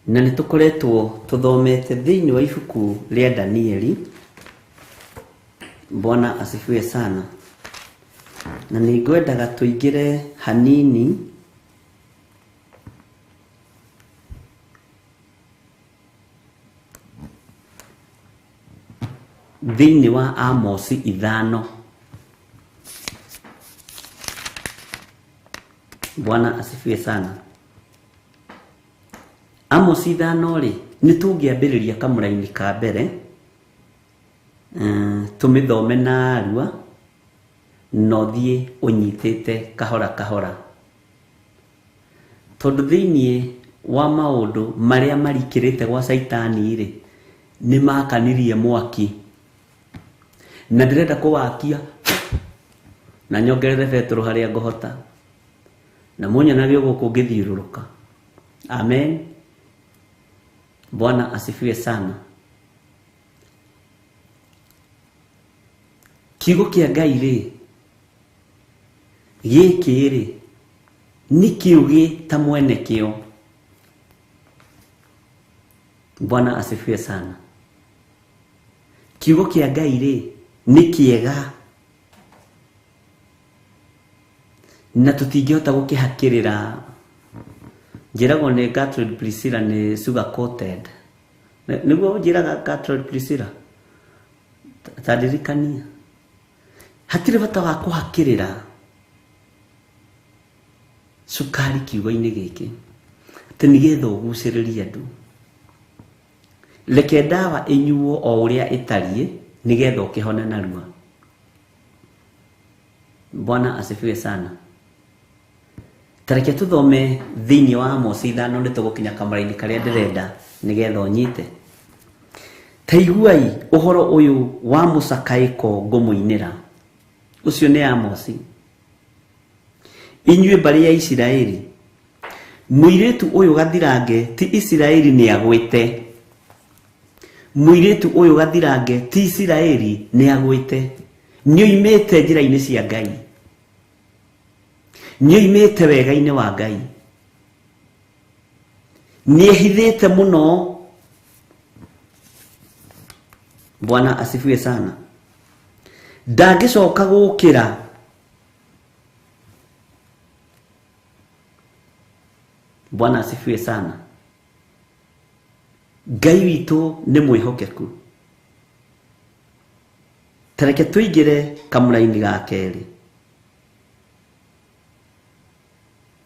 Na nĩ tũkoretwo tũthomete thĩinĩ wa ibuku rĩa Danieli. Bwana asifiwe sana. Na ningwendaga tuingire hanini thĩinĩ wa Amos 5. Bwana asifiwe sana. Amos 5 ri nĩtũngĩambĩrĩria kamũraini ka mbere. Tumithome na arua no thiĩ ũnyitĩte kahora kahora, tondu thĩinĩ wa maũndũ marĩa marikĩrĩte gwa Saitani rĩ nĩ makanirie mwaki, na ndĩrenda kũwakia na nyongerere Petro harĩa ngũhota na mũnyanage gũkũ ngĩthiũrũrũka. Amen. Bwana asifiwe sana. Kiugo kĩa Ngai rĩ gĩkĩ rĩ nĩ kiugi ta mwene kĩo. Bwana asifiwe sana. Kiugo kĩa Ngai rĩ nĩ kĩega na tũtingĩhota gũkĩhakĩrĩra. Njĩragwo nĩ Gertrude Priscilla nĩ sugar coated. Nĩguo njĩraga Gertrude Priscilla tadirikania. Hatirĩ bata wa kũhakĩrĩra cukari kiugo-inĩ gĩkĩ atĩ nĩgetha ũgucĩrĩrie andũ. Reke ndawa ĩnyuo o ũrĩa ĩtariĩ nĩgetha ũkĩhone narua. Bwana asifiwe sana. Tareke tũthome thĩinĩ wa Amos 5 nĩtũgũkinya kamũraini karĩa ndĩrenda nĩgetha ũnyite. Ta iguai ũhoro ũyũ wa mũcakaĩko ngũmũinĩra. Ucio nĩ Amos. Inyuĩ mbarĩ ya Isiraeli, mũirĩtu ũyũ gathirange ti Isiraeli nĩ agwĩte. Mũirĩtu ũyũ gathirange ti Isiraeli nĩ agwĩte. Nĩoimĩte njĩra-inĩ cia Ngai. Nĩoimĩte wega-inĩ wa Ngai. Nĩehithĩte mũno. Bwana asifiwe sana. Ndangĩcoka gũkĩra. Bwana asifiwe sana. Ngai witũ nĩ mwĩhokeku. Tareke tũingĩre kamũraini ga kerĩ.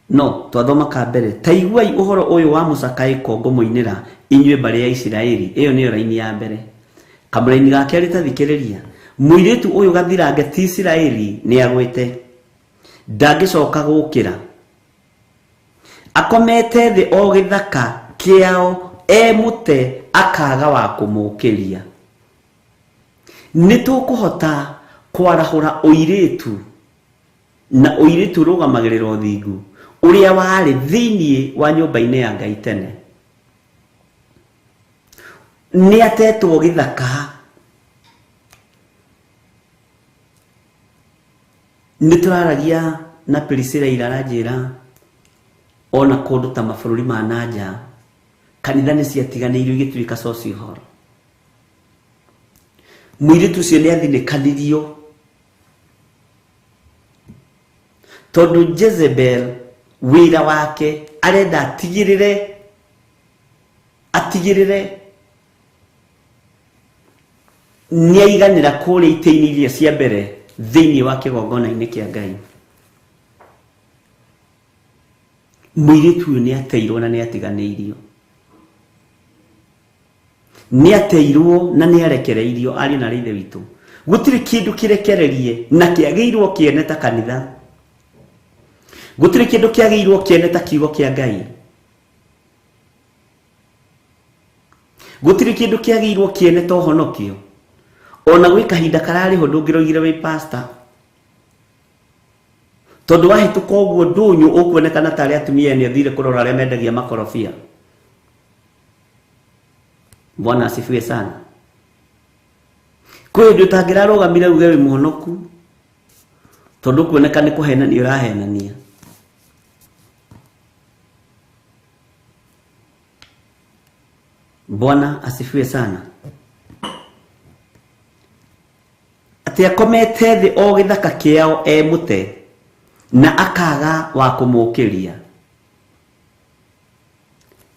No twathoma ka mbere. Ta iguai ũhoro ũyũ wa mũcakaĩko ngũmũinĩra inyuĩ mbarĩ ya Isiraeli. Ĩyo nĩyo raini ya mbere. Kamũraini ga kerĩ tathikĩrĩria. Mũirĩtu ũyũ gathirange ti Isiraeli nĩ agwĩte. Ndangĩcoka gũkĩra. Akomete thĩ o gĩthaka kĩao mũte akaga wa kũmũkĩria. Nĩtũkũhota kwarahũra ũirĩtu na ũirĩtu rũgamagĩrĩra ũthingu ũrĩa warĩ thĩinĩ wa nyũmba-inĩ ya Ngai tene. Nĩatetwo gĩthaka. Nĩtũraragia na Priscilla iraranjĩra ona kũndũ ta mabũrũri ma nanja kanitha nĩciatiganĩirio igĩtuĩka social hall. Mũirĩtu ũcio nĩathinĩkanirio tondũ Jezebel wĩra wake arenda atigĩrĩre nĩaiganĩra kũrĩa itĩ-inĩ iria cia mbere thĩinĩ wa kĩgongona-inĩ kĩa Ngai. Mũirĩtu ũyũ nĩateirwo na nĩatiganĩirio. Nĩateirwo na nĩarekereirio. Ariũ na ithe witũ, gutiri kindu kirekererie na kiageirwo kiene ta kanitha, gutiri kindu kiageirwo kiene ta kiugo kia Ngai, gutiri kindu kiageirwo kiene ta honokio. Ona gwi kahinda karari ho ndungirogire wi pastor, tondu wahituka uguo ndunyu ukuonekana ta ari atumia ni athire kurora aria mendagia makorofia. Bwana asifiwe sana. Kwa hiyo utangirarugamire uge wi muhonoku tondu kuoneka ni kuhenania urahenania. Bwana asifiwe sana. Ati akomete thi o githaka kiao mute na akaga wa kumukiria.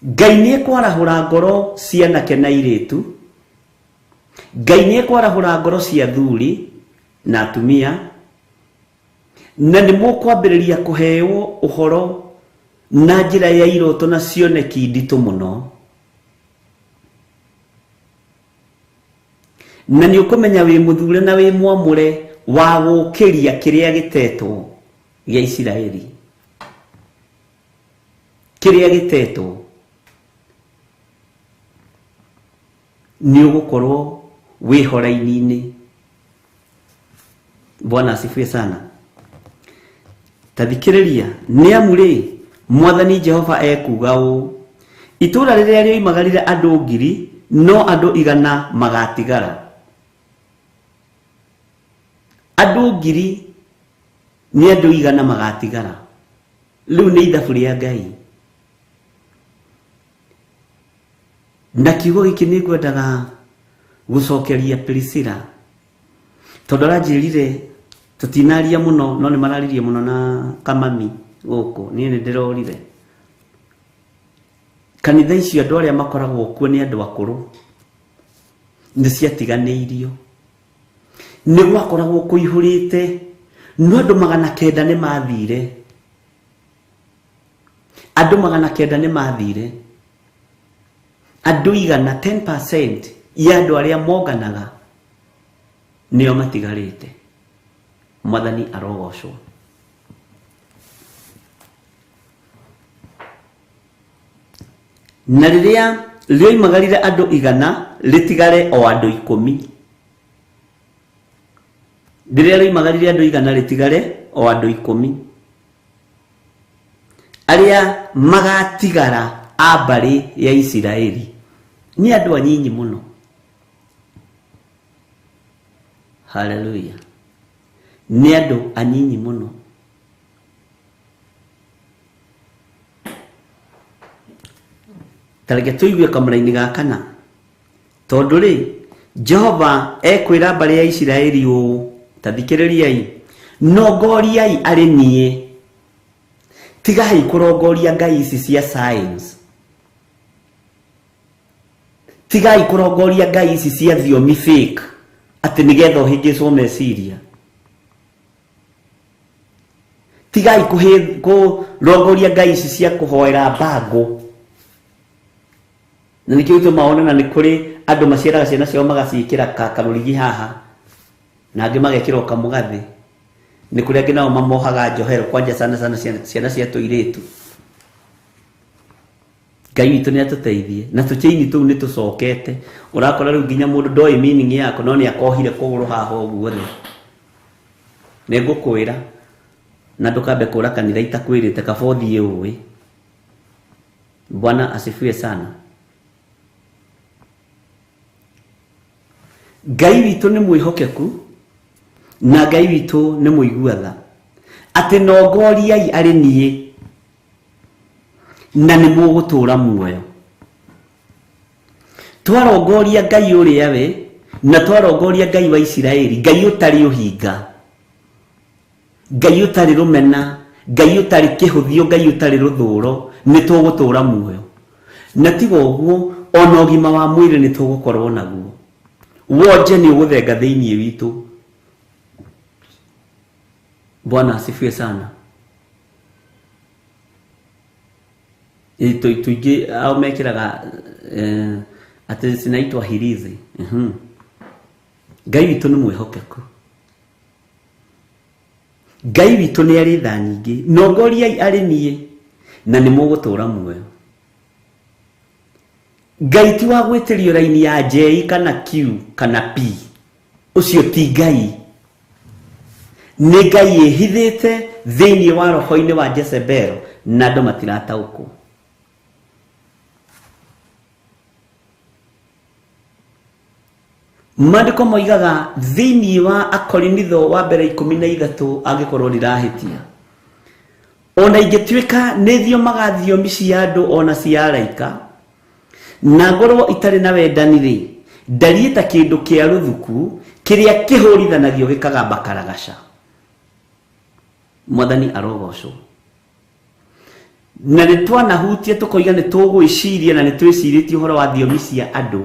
Ngai ni ekwarahura ngoro cianake na iritu, Ngai ni ekwarahura ngoro cia thuri na atumia, na ni mukwambiriria kuheo uhoro na njira ya iroto na cioneki nditu muno, na ni ukumenya wi muthure na wi mwamure wa gukiria kiria gitetwo gia Isiraeli, kiria gitetwo ni ugukorwo wi horaini-ini. Bwana asifiwe sana. Tathikiriria ni amuri Mwathani Jehova ekuga u, itura riria rioimagarire andu 1000 no andu 100 magatigara. Andu 1000 ni andu 100 magatigara. Riu ni ithabu ria Ngai. Na kiugo giki ni ngwendaga gucokeria Priscilla tondu aranjirire tutinaria muno no ni mararirie muno na kamami guku ni ndirorire kanitha icio andu aria makoragwo kuo ni andu akuru ni ciatiganeirio ni gwakoragwo kuihurite no andu 900 ni mathire, andu 900 ni mathire, andu 100 10% ya andu aria monganaga nio matigarite. Mwathani arogocwo. Na riria rioimagarire andu 100 ritigare o andu 10. Riria rioimagarire andu 100 ritigare o andu 10. Aria magatigara abari ya Isiraeli ni andu anyinyi muno. Hallelujah. Ni andu anyinyi muno. Tareke tuigue kamuraini gakana tondu ri Jehova ekwira bari ya Isiraeli u, tathikiririai, nongoriai ari nie, tigai kurongoria ngai ici cia science, tigai kurongoria ngai ici cia thiomi fake ati nigetha uhingicwo meciria, tigai kurongoria ngai ici cia kuhoera bango. Na nikio tumaona na ni kuri andu maciaraga ciana ciao magacikira karurigi haha na angi magekirwo kamugathi, ni kuri angi nao mamohaga njohero kwanja sana ciana cia tuiritu. Ngai witu ni atuteithie na tucheini tu ni tucokete. Urakora riu nginya mundu ndoi meaning yako no ni akohire kuguru haha uguo ri ni ngukwira na ndukambe kura kanitha itakwirite kabothie uwi. Bwana asifiwe sana. Ngai witu ni mwihokeku na Ngai witu ni muiguatha ati nongoriai ari nie na ni mugutura muoyo. Twarongoria Ngai uria we na twarongoria Ngai wa Isiraeli, Ngai utari uhinga, Ngai utari rumena, Ngai utari kihuthio, Ngai utari ruthuro, ni tugutura muoyo. Na tigo uguo ona ugima wa mwiri ni tugukorwo naguo. Woje ni uguthenga thiini witu. Bwana asifiwe sana. Tuingi au mekiraga ati sinaitwa hirizi. Ngai witũ nĩ mwĩhokeku. Ngai witũ nĩ arĩ tha nyingĩ. Nongoriai arĩ niĩ na nĩ mũgũtũũra muoyo. Ngai ti wa gwĩtĩrio raini ya J kana Q kana P. Ũcio ti Ngai. Nĩ Ngai ehithĩte thĩinĩ wa roho-inĩ wa Jezebel na andũ matirataũkwo. Maandĩko moigaga thĩinĩ wa Akorinitho wa mbere 13 angĩkorwo ndirahĩtia, ona ingĩtuĩka nĩ thiomaga thiomi cia andũ ona cia araika na ngorwo itarĩ na wendani rĩ, ndariĩ ta kĩndũ kĩa rũthuku kĩrĩa kĩhũrithanagio gĩkagamba karagaca. Mwathani arogocwo. Na nĩ twanahutia tũkoiga nĩ tũgwĩciria na nĩ twĩcirĩtie ũhoro wa thiomi cia andũ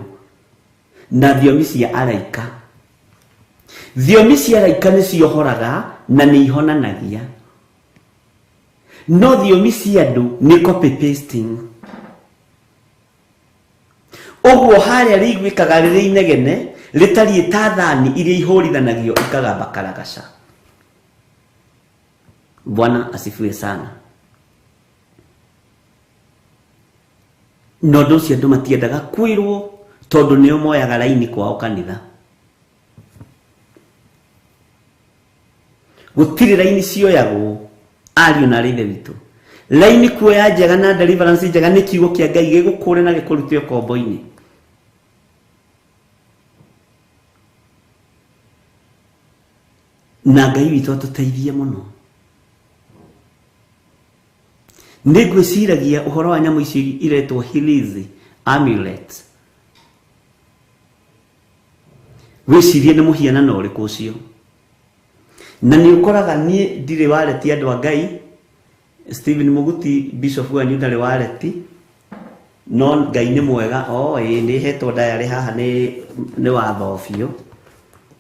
na thiomi cia araika. Thiomi cia araika nĩ ciohoraga na nĩ ihonanagia, no thiomi cia andũ nĩ copy pasting. Ũguo harĩa rĩiguĩkaga rĩrĩ inegene rĩtariĩ ta thani iria ihũrithanagio ikagamba karagaca. Bwana asifiwe sana. No ndũ cia andũ matiendaga kwĩrwo tondũ nĩo moyaga raini kwao kanitha. Gũtirĩ raini cioyagwo ariũ na aithe witũ. Raini kuoya njega na deliverance njega nĩ kiugo kĩa Ngai gĩgũkũre na gĩkũrute ũkombo-inĩ. Na Ngai witũ atũteithie mũno. Nĩngwĩciragia ũhoro wa nyamũ icio iretwo hilizi, amulet. Wĩcirie nĩ mũhianano ũrĩkũ ũcio. Na nĩ ũkoraga niĩ ndirĩ wareti andũ a Ngai. Stephen Muguti Bishop wa ndarĩ wareti. No Ngai nĩ mwega. Nĩ hetwo diary haha nĩ watho biũ.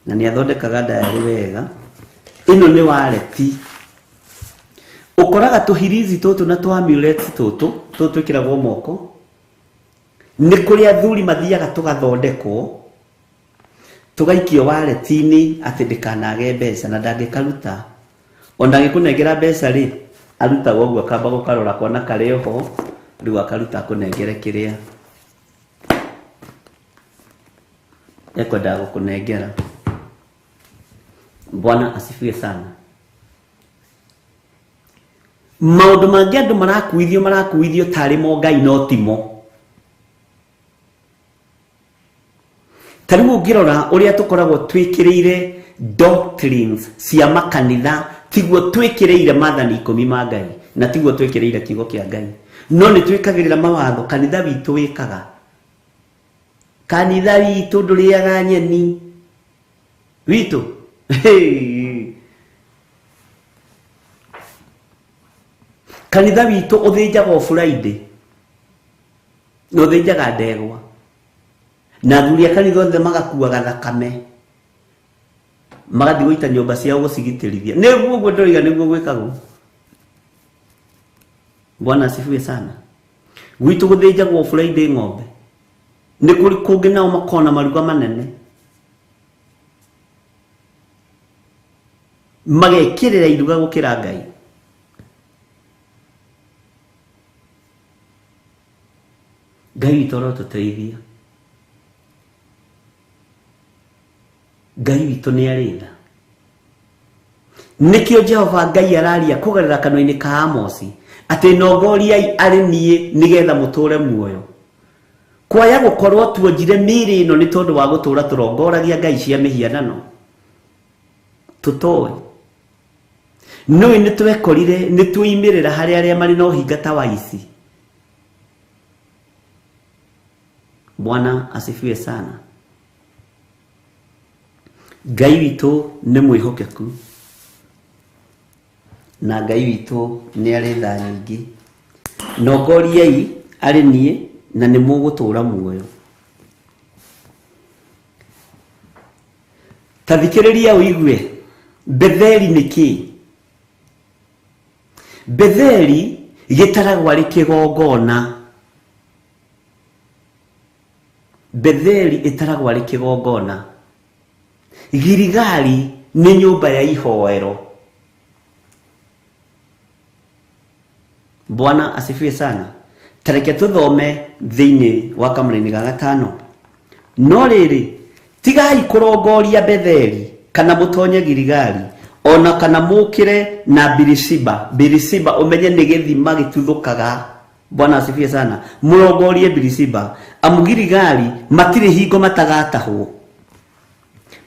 Na nĩ athondekaga diary wega. Ĩno nĩ wareti. Ũkoraga tũhirizi tũtũ na tũamulets tũtũ twĩkĩragwo moko. Nĩ kũrĩ athuri mathiaga tũgathondekwo, tũgaikio waleti-inĩ atĩ ndĩkanage mbeca na ndangĩkaruta. Ona ngĩkũnengera mbeca rĩ, arutaga ũguo akamba gũkarora kona karĩ oho, rĩu akaruta akũnengere kĩrĩa ekwendaga gũkũnengera. Bwana asifiwe sana. Maũndũ mangĩ andũ marakuithio tarĩ mo Ngai no timo. Tarĩu ũngĩrora ũrĩa tũkoragwo twĩkĩrĩire doctrines cia makanitha, tiguo twĩkĩrĩire maathani 10 ma Ngai na tiguo twĩkĩrĩire kiugo kĩa Ngai. No nĩ twĩkagĩrĩra mawatho kanitha witũ wĩkaga. Kanitha witũ ndũrĩaga nyeni. Witũ. Kanitha witũ ũthĩnjaga Friday. No ũthĩnjaga ndegwa. Na athuri a kanitha othe magakuaga thakame. Magathiĩ gũita nyũmba ciao gũcigitĩrithia. Nĩguo ũguo ndoiga nĩguo gwĩkagwo. Bwana asifiwe sana. Gwitũ gũthĩnjagwo Friday ng'ombe. Nĩ kũrĩ kũngĩ nao makona maruga manene. Magekĩrĩra iruga gũkĩra Ngai. Ngai witũ arotũteithia. Ngai witũ nĩ arĩ tha. Nĩkĩo Jehova Ngai araria kũgerera kanua-inĩ ka Amosi atĩ nongoriai arĩ niĩ nĩgetha mũtũũre muoyo. Kwaya gũkorwo tuonjire mĩĩrĩ ĩno nĩ tondũ wa gũtũũra tũrongoragia ngai cia mĩhianano. Tũtoĩ. No nĩ twekorire nĩ tuoimĩrĩra harĩ arĩa marĩ na ũhingata wa ici. Bwana asifiwe sana. Ngai witũ nĩ mwĩhokeku. Na Ngai witũ nĩ arĩ tha nyingĩ. Nongoriai arĩ niĩ na nĩ mũgũtũũra muoyo. Ta thikĩrĩria ũigue Betheli nĩ kĩ? Betheli gĩtaragwo arĩ kĩgongona. Betheli ĩtaragwo arĩ kĩgongona. Gilgali nĩ nyũmba ya ihoero. Bwana asifiwe sana. Tareke tuthome thĩinĩ wa kamũra-inĩ ga 5. No rĩrĩ, tigai kũrongoria Betheli kana mũtonye Gilgali, ona kana mũkĩre na Birisiba. Birisiba umenye nĩ gĩthima gĩtuthũkaga. Bwana asifiwe sana. Mũrongorie Birisiba. Amu Gilgali matirĩ hingo matagatahwo.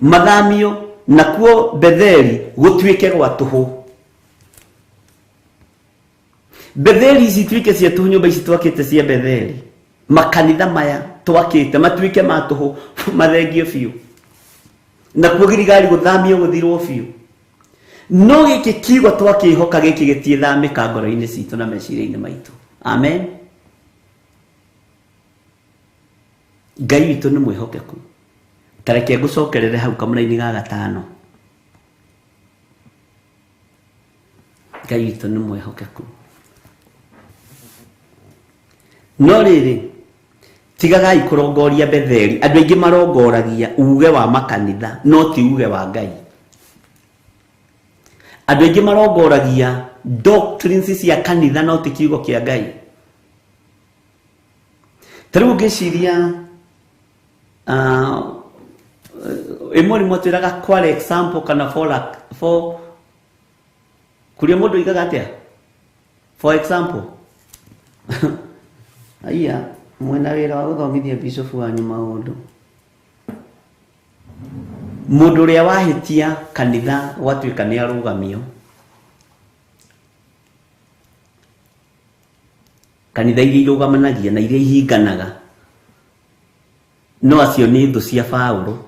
Mathamio nakuo Betheli gũtuĩke gwa tũhũ. Betheli ici tuĩke cia tũhũ, nyũmba ici twakĩte cia Betheli. Makanitha maya twakĩte matuĩke ma tũhũ, mathengio biũ. Nakuo Gilgali gũthamio gũthirwo biũ. No gĩkĩ kiugo twakĩhoka gĩkĩ gĩtiĩthamĩka ngoro-inĩ citũ na meciria-inĩ maitũ. Amen. Ngai witũ nĩ mwĩhokeku. Tareke ngũcokerere hau kamũra-inĩ ga 5. Ngai witũ nĩ mwĩhokeku. No rĩrĩ, tigagai kũrongoria Betheli. Andũ aingĩ marongoragia uge wa makanitha, no ti uge wa Ngai. Andũ aingĩ marongoragia doctrines cia kanitha, no ti kiugo kĩa Ngai. Tarĩu ngĩciria mwarimũ atwĩraga kwa example kana for kuria mũndũ igaga atĩa? For example. Aya, mwena wĩra wa gũthomithia bishop wanyu maũndũ. Mũndũ ũrĩa wahĩtia kanitha gwatuĩka nĩ arũgamio. Kanitha iria irũgamanagia na iria ihinganaga, no acio nĩ thũ cia Paulo.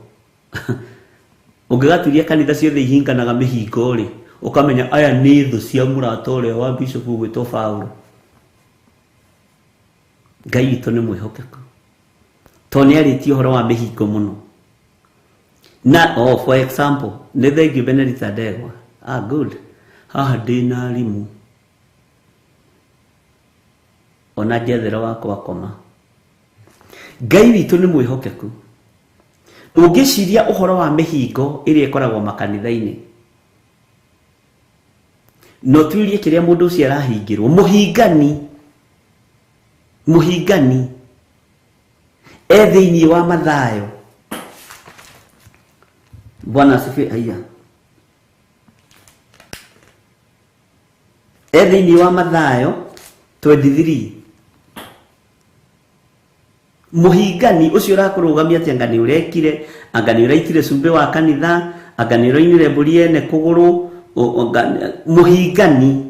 Ũngĩgaturia kanitha ciothe ihinganaga mĩhingo rĩ, ũkamenya aya nĩ thũ cia mũrata ũrĩa wa bishop gwĩtwo Paulo. Ngai witũ nĩ mwĩhokeku, tondũ nĩ arĩtie ũhoro wa mĩhingo mũno. Na for example, nĩ thengiũ Benedict Ndegwa. Good. Haha ndĩna arimũ, ona Jethero wakwa koma. Ngai witũ nĩ mwĩhokeku. Ũngĩciria ũhoro wa mĩhingo ĩrĩa ĩkoragwo makanitha-inĩ, no tuirie kĩrĩa mũndũ ũcio arahingĩrwo. Mũhingani thĩinĩ wa Mathayo. Bwana asifiwe. Haya, thĩinĩ wa Mathayo 23. Mũhingani ũcio ũrakũrũgamia atĩ anga nĩ ũrekire, anga nĩ ũraitire cumbĩ wa kanitha, anga nĩ ũrainire mbũri ene kũgũrũ.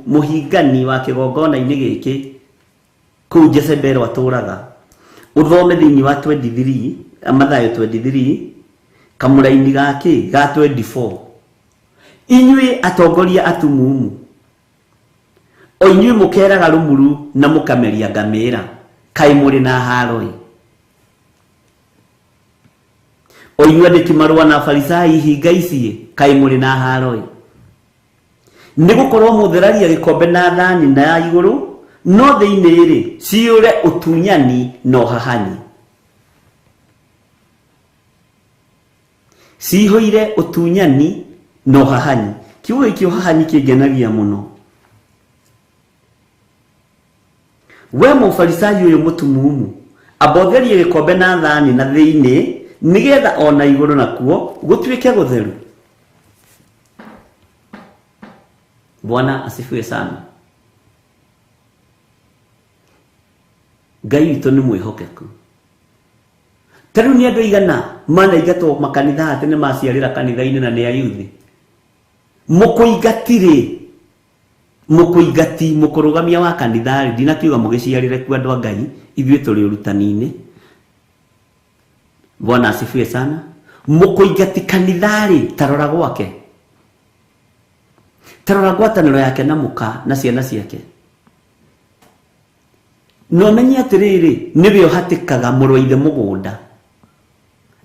Mũhingani wa kĩgongona-inĩ gĩkĩ kũu Jezebel atũraga. Ũthome thĩinĩ wa 23, Mathayo 23 kamũra-inĩ gake ga 24. Inyuĩ atongoria atumumu, o inyuĩ mũkeraga rumuru na mũkameria ngamĩra, kaĩ mũrĩ na haro-ĩ. O inyuĩ andĩki marũa na Farisai hinga ici, kaĩ mũrĩ na haro-ĩ. Nĩ gũkorwo mũtheragia gĩkombe na thani na ya igũrũ, no thĩinĩ rĩ ciũre ũtunyani na ũhahani. Cihũire ũtunyani na ũhahani. Kiugo gĩkĩ ũhahani kĩngenagia mũno. We mũfarisai ũyũ mũtumumu, abotherie gĩkombe na thani na thĩinĩ, nĩgetha ona igũrũ nakuo gũtuĩke gũtheru. Bwana asifiwe sana. Ngai witũ nĩ mwĩhokeku. Tarĩu nĩ andũ aigana manaingatwo makanitha atĩ nĩ maciarĩra kanitha-inĩ na nĩ ayuthi. Mũkũingati mũkũrũgamia wa kanitha rĩ, ndinakiuga mũgĩciarĩre ku andũ a Ngai, ithuĩ tũrĩ ũrutani-inĩ. Bwana asifiwe sana. Mũkũingati kanitha rĩ, tarora gwake. Tarora ngwatanĩro yake na mũka na ciana ciake. No menye atĩrĩrĩ, nĩwe ũhatĩkaga mũrũ wa ithe mũgũnda.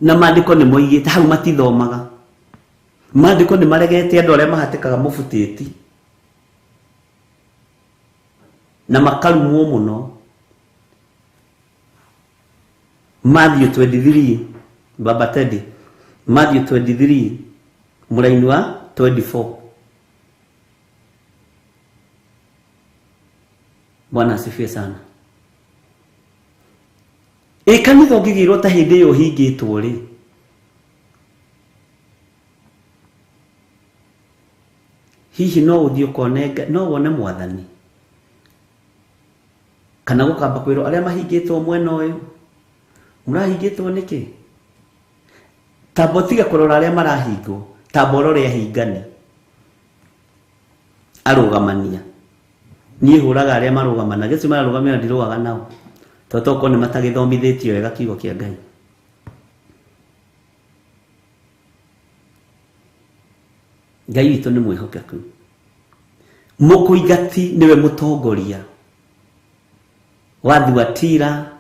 Na maandĩko nĩ moigĩte hau matithomaga. Maandĩko nĩ maregete andũ arĩa mahatĩkaga mũbutĩti. Na makarumwo mũno. Matthew 23, Baba Teddy. Matthew 23 Muraini wa 24. Bwana asifiwe sana. Kanitha ũngĩgĩrwo ta hĩndĩ ĩyo hingĩtwo rĩ, hihi no ũthiĩ ũkone, no wone Mwathani, kana gũkamba kwĩrwo arĩa mahingĩtwo mwena ũyũ mũrahingĩtwo nĩkĩ? Tamba ũtige kũrora arĩa marahingwo, tamba ũrore ahingani arũgamania. Niĩ hũraga arĩa marũgamana, Jesũ marũgamia ndirũgaga nao, tondũ nĩ matagĩthomithĩtio wega kiugo kĩa Ngai. Ngai witũ nĩ mwĩhokeku. Mũkũingati nĩwe mũtongoria wa Thuatira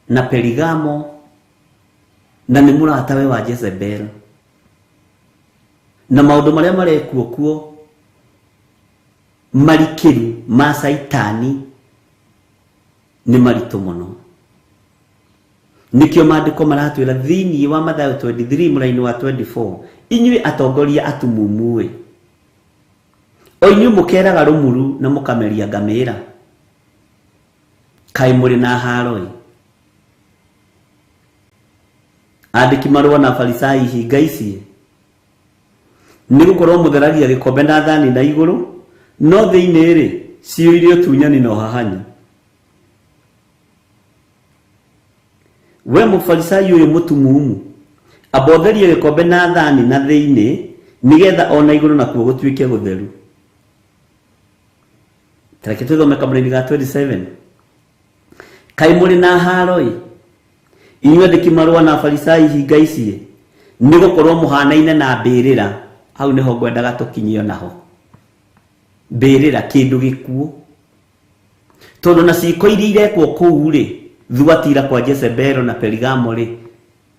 na Perigamo, na nĩ mũratawe wa Jezebel, na maũndũ marĩa marekuo kuo marikĩru ma Saitani nĩ maritũ mũno. Nikĩo maandĩko maratwĩra thĩinĩ wa Mathayo 23 mũraini wa 24, inyuĩ atongoria atumumu, o inyuĩ mũkeraga rũmuru na mũkameria ngamĩra, kaĩ mũrĩ na haro? Andĩki marũa na Farisai hinga ici, nĩ gũkorwo mũtheragia gĩkombe na thani na igũrũ, no thĩinĩ rĩ ciyũire ũtunyani na ũhahanyi. We mũfarisai ũyũ mũtumumu, amba ũtherie gĩkombe na thani na thĩinĩ, nĩgetha ona igũrũ nakuo gũtuĩke gũtheru. Tareke tũthome kamũraini ga 27. Kaĩ mũrĩ na haro? Inyuĩ andĩki marũa na Farisai hinga ici, nĩ gũkorwo mũhanaine na mbĩrĩra. Hau nĩho ngwendaga tũkinyio naho. Mbĩrĩra, kĩndũ gĩkuũ. Tondũ na ciĩko iria irekwo kũu rĩ, Thuatira kwa Jezebel na Perigamo rĩ,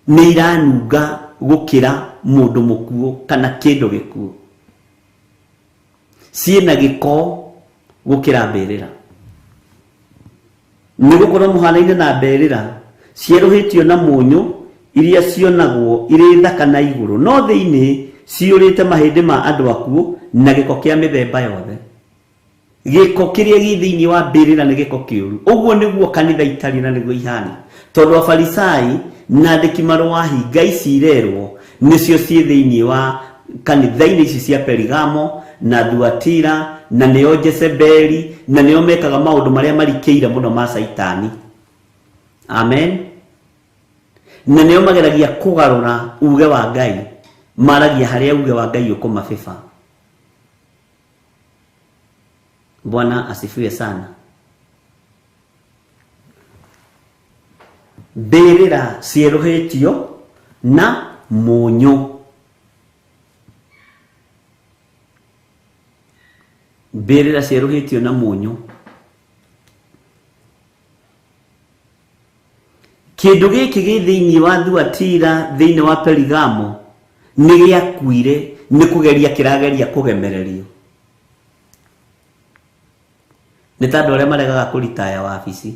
nĩ iranunga gũkĩra mũndũ mũkuũ kana kĩndũ gĩkuũ. Ciĩna gĩko gũkĩra mbĩrĩra. Nĩ gũkorwo mũhanaine na mbĩrĩra cierũhĩtio na mũnyũ, iria cionagwo irĩ thaka na igũrũ, no thĩinĩ ciyũrĩte mahĩndĩ ma andũ akuũ na gĩko kĩa mĩthemba yothe. Gĩko kĩrĩa gĩ thĩinĩ wa mbĩrĩra nĩ gĩko kĩũru. Ũguo nĩguo kanitha itarĩ na nĩguo ihana. Tondũ Afarisai na andĩki marũa hinga ici irerwo nĩcio ciĩ thĩinĩ wa kanitha-inĩ ici cia Perigamo na Thuatira, na nĩo Jezebeli, na nĩo mekaga maũndũ marĩa marikĩire mũno ma Saitani. Amen. Na nĩo mageragia kũgarũra uge wa Ngai, maragia harĩa uge wa Ngai ũkũmabĩba. Bwana asifiwe sana. Mbĩrĩra cierũhĩtio na mũnyũ. Mbĩrĩra cierũhĩtio na mũnyũ. Kĩndũ gĩkĩ gĩ thĩinĩ wa Thuatira, thĩinĩ wa Perigamo, nĩ gĩakuire, nĩ kũgeria kĩrageria kũgemererio. Nĩ ta andũ arĩa maregaga kũritaya wabici.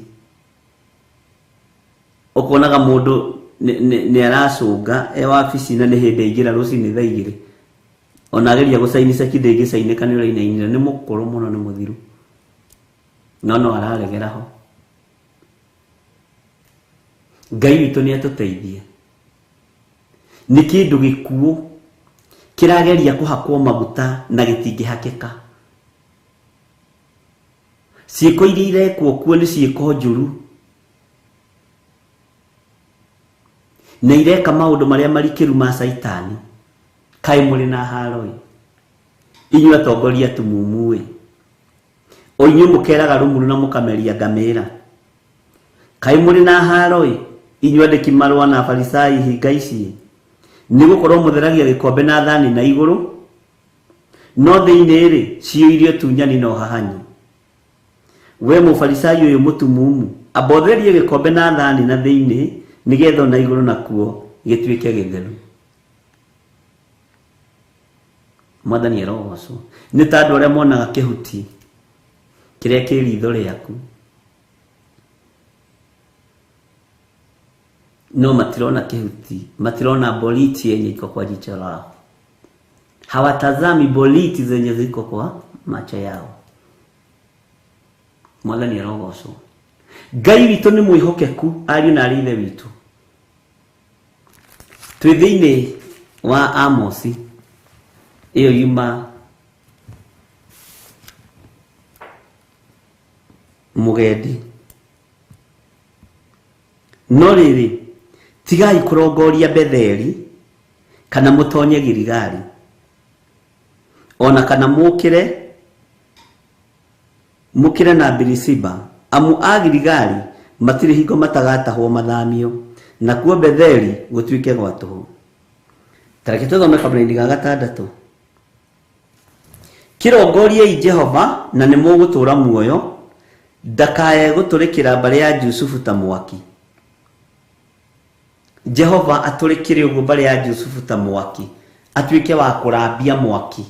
Ũkonaga mũndũ nĩ aracũnga wabici na nĩ hĩndĩ aingĩra rũcinĩ thaa 2, ona ageria gũcaini ceki ndĩngĩcainĩka nĩ ũrainainire, nĩ mũkũrũ mũno, nĩ mũthiru, no araregera ho. Ngai witũ nĩ atũteithie. Nĩ kĩndũ gĩkuũ kĩrageria kũhakwo maguta na gĩtingĩhakĩka. Ciĩko iria irekwo kuo nĩ ciĩko njũru, na ireka maũndũ marĩa marikĩru ma Saitani. Kaĩ mũrĩ na haro? Inyuĩ atongoria atumumu, o inyuĩ mũkeraga rũmuru na mũkameria ngamĩra. Kaĩ mũrĩ na haro? Inyuĩ andĩki marũa na Farisai hinga ici, nĩ gũkorwo mũtheragia gĩkombe na thani na igũrũ, no thĩinĩ rĩ ciyũire ũtunyani na ũhahanyi. We mũfarisai ũyũ mũtumumu, amba ũtherie gĩkombe na thani na thĩinĩ, nĩgetha na igũrũ nakuo gĩtuĩke gĩtheru. Mwathani arogocwo. Nĩ ta andũ arĩa monaga kĩhuti kĩrĩa kĩ ritho rĩaku, no matirona kĩhuti, matirona boriti yenye iko kwa jicho lao. hawatazami boliti zenye ziko kwa macho yao. Mwathani arogocwo. Ngai witũ nĩ mwĩhokeku, ariũ na aarĩ witũ. Twĩ thĩinĩ wa Amosi ĩyo yuma Mũgendi. No rĩrĩ, tigai kũrongoria Betheli kana mũtonye Gilgali, ona kana mũkĩre na Birisiba, amu a Gilgali matirĩ hingo matagatahwo mathamio, na kuo Betheli gũtuĩke gwa tũhũ. Tareke tũthome kamũra-inĩ ga 6. Kĩrongoriei Jehova na nĩ mũgũtũũra muoyo, ndakae gũtũrĩkĩra mbarĩ ya Jusufu ta mwaki. Jehova atũrĩkĩre ũguo mbarĩ ya Jusufu ta mwaki, atuĩke wa kũrambia mwaki.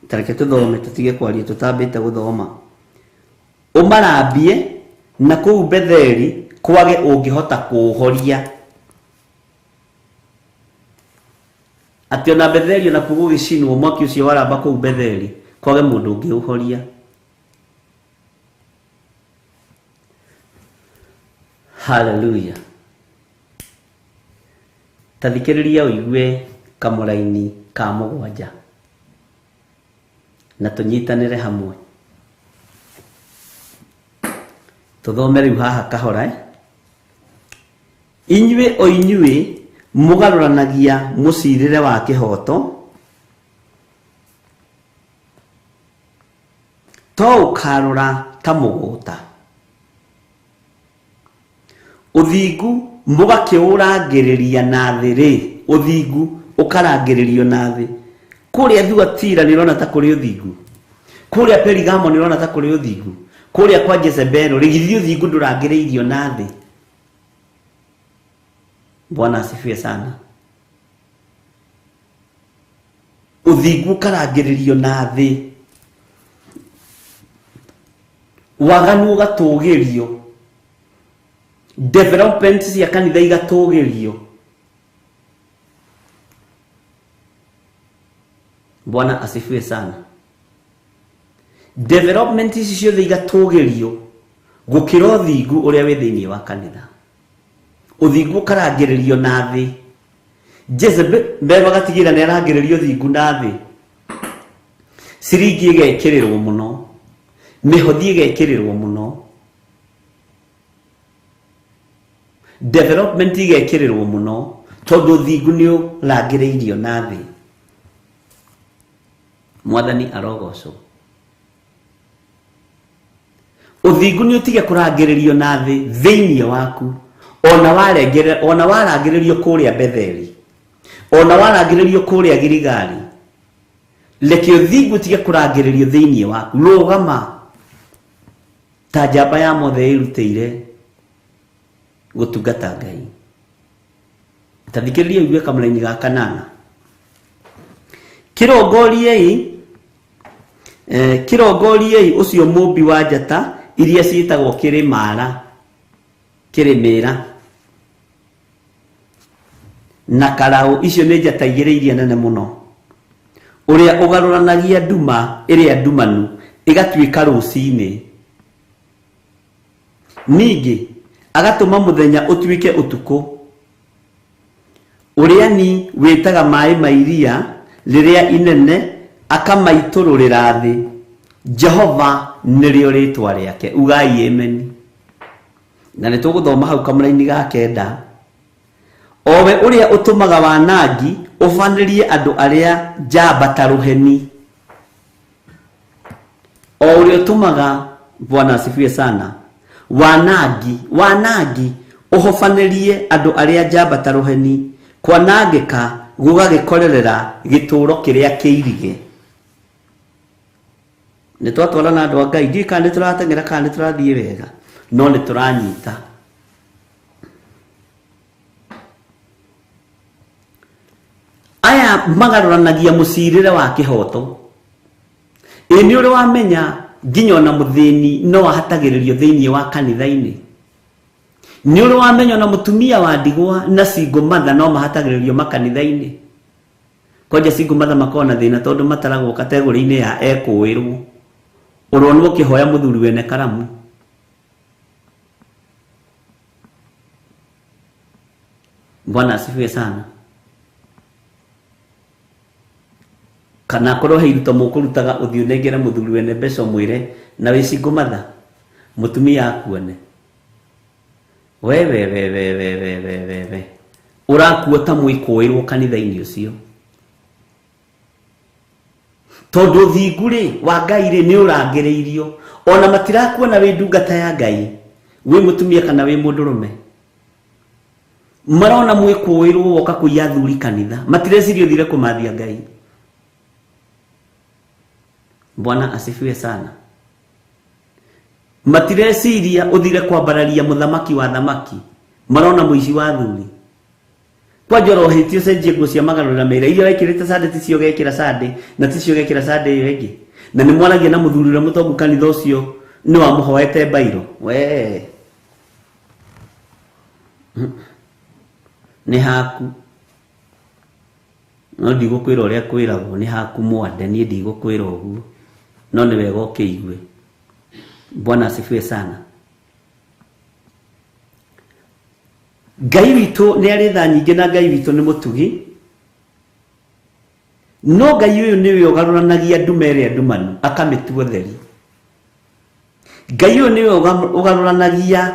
Tareke tũthome, tũtige kwaria tũtambĩte gũthoma. Ũmarambie na kũu Betheli kwage ũngĩhota kũũhoria. Atĩ ona Betheli ona kuo gũgĩcinwo mwaki ũcio waramba kũu Betheli kwage mũndũ ũngĩũhoria. Hallelujah. Tathikĩrĩria ũigue kamũra-inĩ ka 7 na tũnyitanĩre hamwe. Tũthome rĩu haha kahora. Inyuĩ o inyuĩ mũgarũranagia mũcirĩre wa kĩhoto, to ũkarũra ta mũgũta. Ũthingu mũgakĩũrangĩrĩria na thĩ rĩ, ũthingu ũkarangĩrĩrio na thĩ. Kũrĩa Thuatira nĩrona ta kũrĩ ũthingu, kũrĩa Perigamo nĩrona ta kũrĩ ũthingu, kũrĩa kwa Jezebelo rĩgithio ũthingu ndũrangĩrĩirio na thĩ. Bwana asifiwe sana. Ũthingu ũkarangĩrĩrio na thĩ, waganu ũgatũgĩrio, development cia kanitha igatũgĩrio. Bwana asifiwe sana. Development ici ciothe igatũgĩrio gũkĩra ũthingu ũrĩa wĩ thĩinĩ wa kanitha. Ũthingu ũkarangĩrĩrio na thĩ. Jezebel agatigĩra nĩ arangĩrĩrio ũthingu na thĩ. Ciringi ĩgekĩrĩrwo mũno, mĩhothi ĩgekĩrĩrwo mũno, development igekĩrĩrwo mũno, tondũ ũthingu nĩ ũrangĩrĩirio na thĩ. Mwathani arogocwo. Ũthingu nĩ ũtige kũrangĩrĩrio na thĩ thĩinĩ waku, ona warangĩrĩrio kũrĩa Betheli, ona warangĩrĩrio kũrĩa Gilgali. Reke ũthingu ũtige kũrangĩrĩrio thĩinĩ waku. Rũgama ta njamba ya mothe ĩrutĩire gũtungata Ngai. Tathikĩrĩria ũigue kamũra-inĩ ga 8. Kĩrongoriei ũcio mũmbi wa njata iria ciĩtagwo kĩrĩmĩra na karaũ. Icio nĩ njata igĩrĩ iria nene mũno, ũrĩa ũgarũranagia nduma ĩrĩa ndumanu ĩgatuĩka rũcinĩ, ningĩ agatũma mũthenya ũtuĩke ũtukũ, ũrĩa ni wĩtaga maĩ ma iria rĩrĩa inene akamaitũrũrĩra thĩ. Jehova nĩrĩo rĩtwa rĩake. Ugai amen. Na nĩ tũgũthoma hau kamũra-inĩ ga 9. Owe ũrĩa ũtũmaga wanangi ũbanĩrie andũ arĩa njamba ta rũheni. O ũrĩa ũtũmaga, Bwana asifiwe sana, wanangi ũhobanĩrie andũ arĩa njamba ta rũheni, kwanangĩka gũgagĩkorerera gĩtũũro kĩrĩa kĩirige. Nĩ twatwarana andũ a Ngai, ndiũĩ kana nĩ tũrateng'era kana nĩ tũrathiĩ wega, no nĩ tũranyita. Aya magarũranagia mũcirĩre wa kĩhoto. Nĩ ũrĩ wamenya nginya ona mũthĩni no ahatagĩrĩrio thĩinĩ wa kanitha-inĩ. Nĩ ũrĩ wamenya ona mũtumia wa ndigwa na single mother no mahatagĩrĩrio makanitha-inĩ. Koja single mother makona thina tondu mataragwo kategori-ini ya ekwirwo uronwo kihoya muthuri wene karamu. Bwana asifiwe sana. Kana korwo heiruto mukurutaga uthio negera muthuri wene mbeca mwire na wi single mother mutumia akuone we urakuo ta mwikuirwo kanitha-ini ucio tondu thingu ri wa Ngai ri ni urangiriirio ona matirakuona wi ndungata ya Ngai wi mutumia kana wi mundurume marona mwikuirwo woka kuya thuri kanitha matirecirio thire kumathia Ngai. Bwana asifiwe sana. Matireciria uthire kwambararia muthamaki wa thamaki marona muici wa thuri kwa njoro hitio cenjie nguo cia magarura mera iria wekirite sande ticio gekira sande na ticio gekira sande iyo ingi na ni mwaragia na muthuri ura mutongu kanitha ucio ni wa muhoete bairo we ni haku no ndigukwira uria kwiragwo ni haku mwande ni ndigukwira uguo no ni wega ukiigue. Bwana asifiwe sana. Ngai witu ni ari tha nyingi na Ngai witu ni mutugi no Ngai uyu ni we ugaruranagia ndumere ndumanu akamitua theri. Ngai uyu ni we ugaruranagia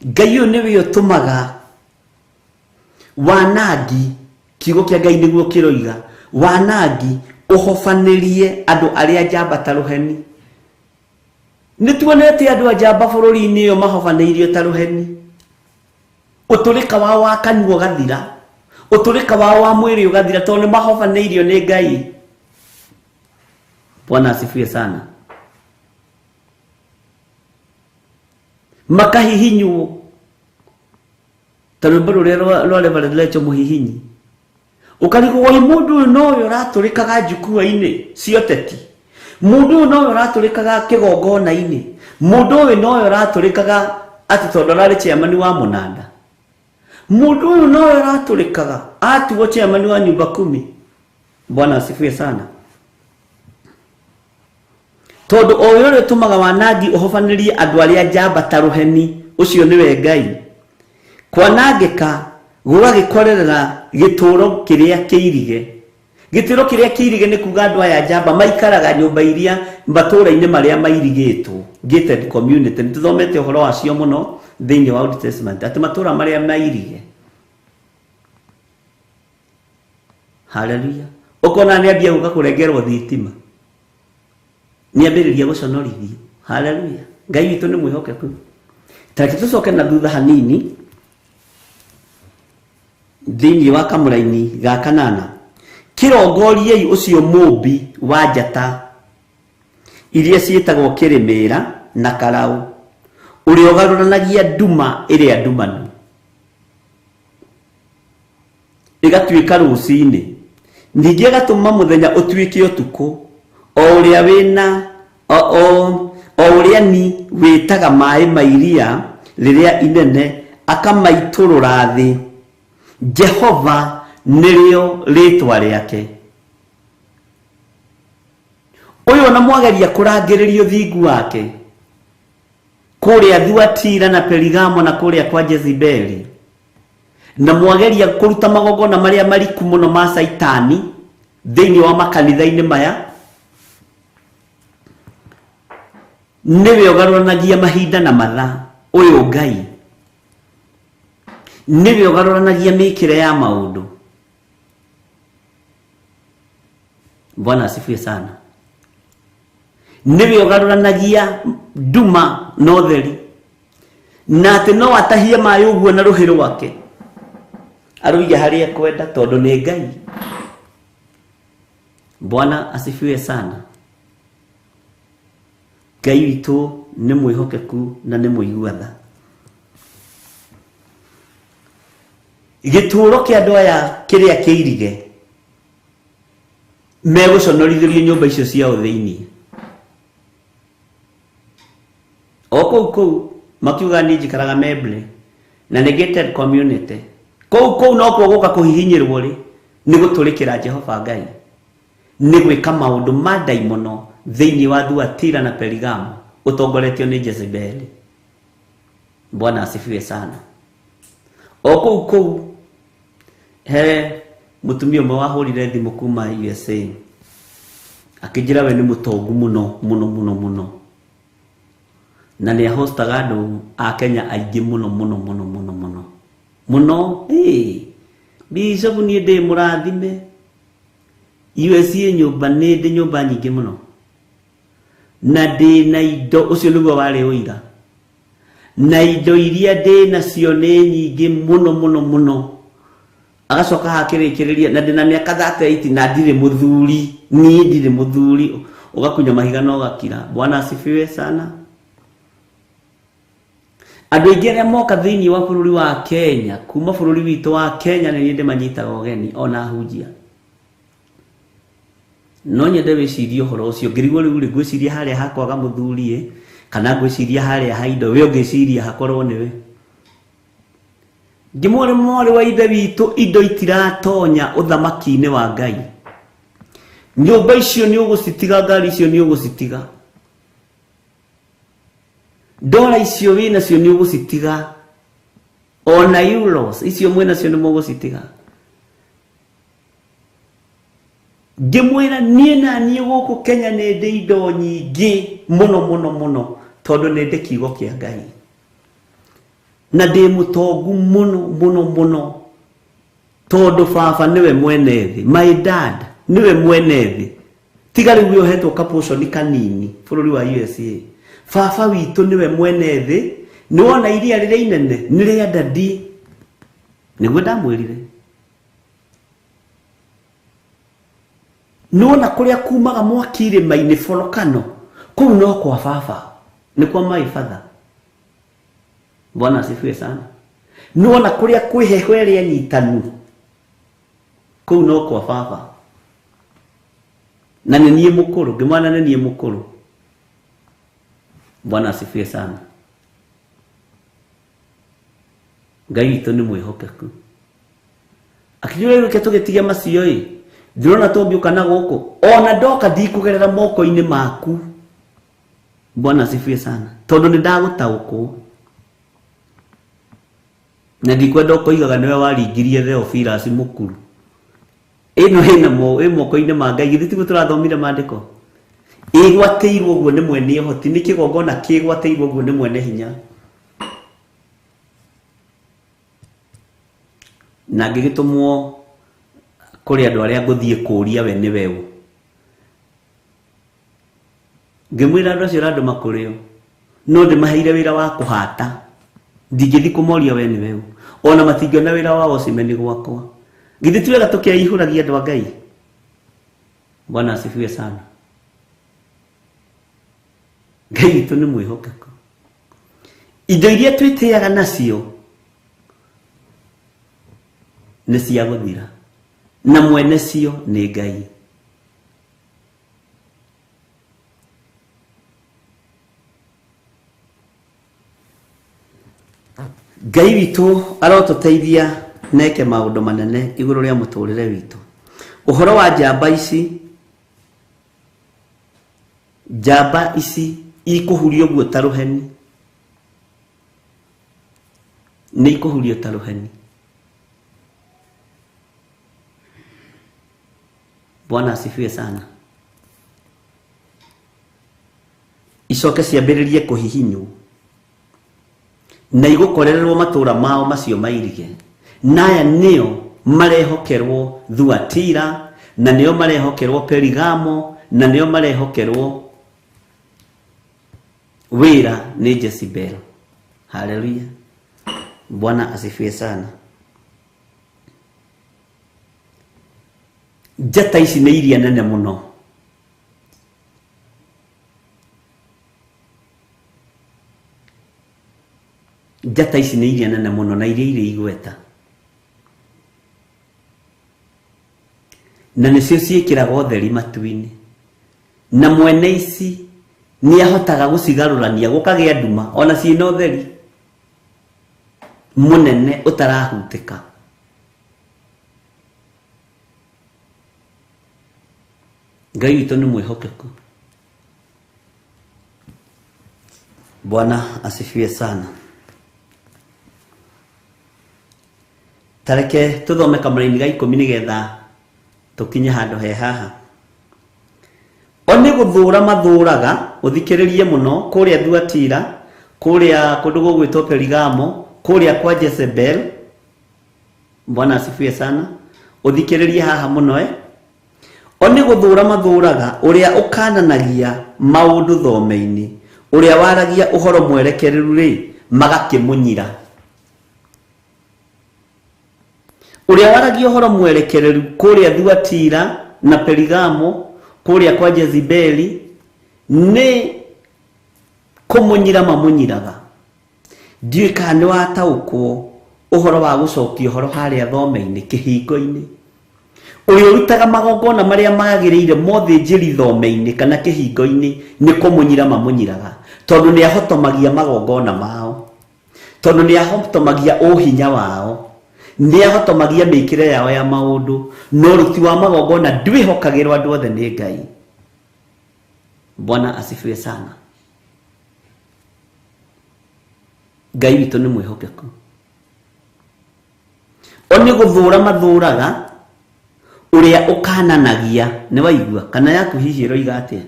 Ngai uyu ni we utumaga wanangi kiugo kia Ngai niguo kiroiga wanangi uhofanirie andu aria njamba taruheni. Nituonete andu njamba bururi-ini iyo mahofaneirio taruheni uturika wao wa kanua gathira uturika wao wa mwiri ugathira tondu mahofaneirio ni Ngai. Bwana asifiwe sana. Makahihinywo tondu ruria rwale barelecho muhihinyi ukarigwo wi mundu no uraturikaga njukua-ini cioteti mundu no uraturikaga kigongona-ini mundu no uraturikaga ati tondu arari chairman wa munanda mundu no uraturikaga ati wo chairman wa nyumba 10. Bwana asifiwe sana. Tondu o yore tumaga wanangi uhofanirie andu aria njamba taruheni ucio niwe Ngai kwanangika guragikorera gituro kiria kiirige. Gituro kiria kiirige ni kuga andu aya njamba maikaraga nyumba iria mbatura-ini maria mairigitwo gated community. Nituthomete uhoro wacio muno thiini wa Old Testament ati matura maria mairige. Hallelujah. Ukona ni ambia guka kurengerwo thitima ni ambiriria guconorithio. Hallelujah. Ngai witu ni mwihokeku. Tareke tucoke na thutha hanini thiini wa kamuraini ga 8 kirongoriei ucio mumbi wa njata iria cietagwo kirimira na karau uria ugaruranagia nduma iria ndumanu igatuika rucini ningi gatuma muthenya utuike utuku o uria wina o uria ni witaga mai mairia riria inene akamaiturura thi. Jehova nirio ritwa riake. Uyu na mwageria kurangiririo thingu wake kuria Thuatira na Perigamo na kuria kwa Jezebeli na mwageria kuruta magongona maria mariku muno ma Saitani thiini wa makanitha-ini maya niwe ugaruranagia mahinda na mathaa. Uyu Ngai niwe ugaruranagia mikire ya maundu. Bwana asifiwe sana. Niwe ugaruranagia nduma no theri na ati no atahie maĩ uguo na ruhi rwake aruiga haria kwenda tondu ni Ngai. Bwana asifiwe sana. Ngai witu ni mwihokeku na ni muiguatha. Gituro kia andu aya kiria kiirige meguconorithirio nyumba icio ciao thiini o kou makiuga ni njikaraga Meble na negated community kou no kwa guka kuhihinyirwo ri ni guturikira Jehova Ngai ni gwika maundu madai muno thiini wa Thuatira na Perigamo utongoretio ni Jezebel. Bwana asifiwe sana. Kou he mutumia mwe wahurire thimu kuma USA akijira we ni mutongu muno na ni hostaga andu a Kenya aingi muno Bishop ni ndi murathime USA nyumba ni ndi nyumba nyingi muno na ndi na indo ucio niguo wari uira na indo iria ndi nacio ni nyingi muno agacoka hakirikiriria na ndina miaka 38 na ndire muthuri ni ndire muthuri ugakunya mahiga no gakira. Bwana asifiwe sana. Andu aingi aria moka thiini wa bururi wa Kenya kuma bururi witu wa Kenya ni ndi manyitaga ogeni ona hunjia no nyende wicirie uhoro ucio ngirigwo riu ri gwiciria haria hakwaga muthuri kana gwiciria haria haindo we ungiciria hakorwo niwe ngimwore wa ithe witu indo itiratonya uthamaki-ini wa Ngai. Nyumba icio ni ugusitiga, ngari icio ni ugusitiga, dola icio wina cio ni ugusitiga, ona euros icio mwena cio ni mugusitiga. Ngimwira nie na nie guku Kenya ni ndi indo nyingi muno tondu ni ndi kiugo kia Ngai na ndi mutongu muno tondu baba niwe mwene thi. My dad niwe mwene thi, tiga riu yohetwo kaposhoni kanini bururi wa USA. Baba witu niwe mwene thi, niwona iria rire inene niria dadi niguo ndamwirire. Niwona kuria kumaga mwakire maini folokano kou no kwa baba ni kwa my father. Bwana asifiwe sana. Niwona kuria kwiheho iria nyitanu kou no kwa baba na nie mukuru ngimwana na nie mukuru. Bwana asifiwe sana. Ngai witũ nĩ mwĩhokeku. Akijua rĩu ketũgĩtigia macio ĩ ndĩrona tũngiũka na gũkũ ona ndoka ndikũgerera moko-inĩ maku. Bwana asifiwe sana. Tondũ nĩ ndagũtaũkwo na ndikwenda ũkoigaga nĩwe waringirie Theophilus mũkuru. Ĩno hĩna moko-inĩ ma Ngai. Githĩ tiguo tũrathomire maandĩko? Ĩgwatĩirwo ũguo nĩ mwene ũhoti, nĩ kĩgongona kĩgwatĩirwo ũguo nĩ mwene hinya. Na ngĩgĩtũmwo kũrĩ andũ arĩa ngũthiĩ kũũria we nĩ weũ. Ngĩmwĩra andũ acio andũ makũrĩo no ndĩmaheire wĩra wa kũhata, ndingĩthiĩ kũmoria we nĩ weũ, ona matingĩona wĩra wa ocimeni gwakwa. Githĩ ti wega tũkĩihũragia andũ a Ngai? Bwana asifiwe sana. Ngai witũ nĩ mwĩhokeku. Indo iria twĩtĩaga nacio nĩ cia gũthira na mwene cio nĩ Ngai. Ngai witũ arotũteithia neke maũndũ manene igũrũ rĩa mũtũrĩre witũ. Ũhoro wa njamba ici ikũhurio guo ta rũheni, nĩ ikũhurio ta rũheni. Bwana asifiwe sana. Icoke ciambĩrĩrie kũhihinywo na igũkorererwo matũũra mao macio mairige. Naya nĩo marehokerwo Thuatira, na nĩo marehokerwo Perigamo, na nĩo marehokerwo wĩra nĩ Jezebel. Haleluya. Bwana asifiwe sana. Njata ici nĩ iria nene mũno. Njata ici nĩ iria nene mũno na iria irĩ igweta. Na nĩcio ciĩkĩraga ũtheri matu-inĩ. Na mwene ici nĩ ahotaga gũcigarũrania gũkagĩa nduma ona ciĩna ũtheri mũnene ũtarahutĩka. Ngai witũ nĩ mwĩhokeku. Bwana asifiwe sana. Tareke tuthome Kamũra-inĩ ga 10 nĩgetha tũkinye handũ he haha. Oni gũthũra mathũraga, ũthikĩrĩrie mũno kũrĩa Thuatira, kũrĩa kũndũ gũgwĩtwo Perigamo, kũrĩa kwa Jezebel. Bwana asifiwe sana. Ũthikĩrĩrie haha mũno Oni gũthũra mathũraga, ũrĩa ũkananagia maũndũ thome-inĩ, ũrĩa waragia ũhoro mwerekereru magakĩmũnyira. Ũrĩa waragia ũhoro mwerekereru kũrĩa Thuatira na Perigamo, kũrĩa kwa Jezebeli, nĩ kũmũnyira mamũnyiraga. Ndiũĩ kana nĩ wataũkwo ũhoro wa gũcokia ũhoro harĩa thome-inĩ kĩhingo-inĩ. Ũrĩa ũrutaga magongona marĩa magĩrĩire mothe njĩri thome-inĩ kana kĩhingo-inĩ nĩ kũmũnyira mamũnyiraga, tondũ nĩ ahotomagia magongona mao, tondũ nĩ ahotomagia ũhinya wao, nĩ ahotomagia mĩkĩre yao ya maũndũ, no ruti wa magongona ndwĩhokagĩrwo andũ othe nĩ Ngai. Bwana asifiwe sana. Ngai witũ nĩ mwĩhokeku. Oni gũthũra mathũraga, ũrĩa ũkananagia, nĩ waigua kana yaku hihi ĩroiga atĩa?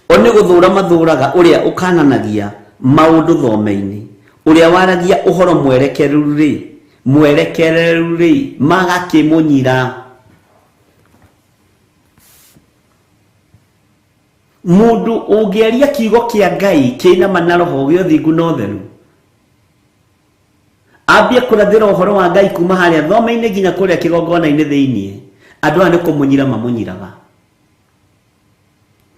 Oni gũthũra mathũraga, ũrĩa ũkananagia maũndũ thome-inĩ, ũrĩa waragia ũhoro mwerekereru magakĩmũnyira. Mũndũ ũngĩaria kiugo kĩa Ngai kĩna manaroho gĩa ũthingu na ũtheru, ambia kũrathĩra ũhoro wa Ngai kuma harĩa thome-inĩ nginya kũrĩa kĩgongona-inĩ thĩinĩ, andũ aya nĩ kũmũnyira mamũnyiraga.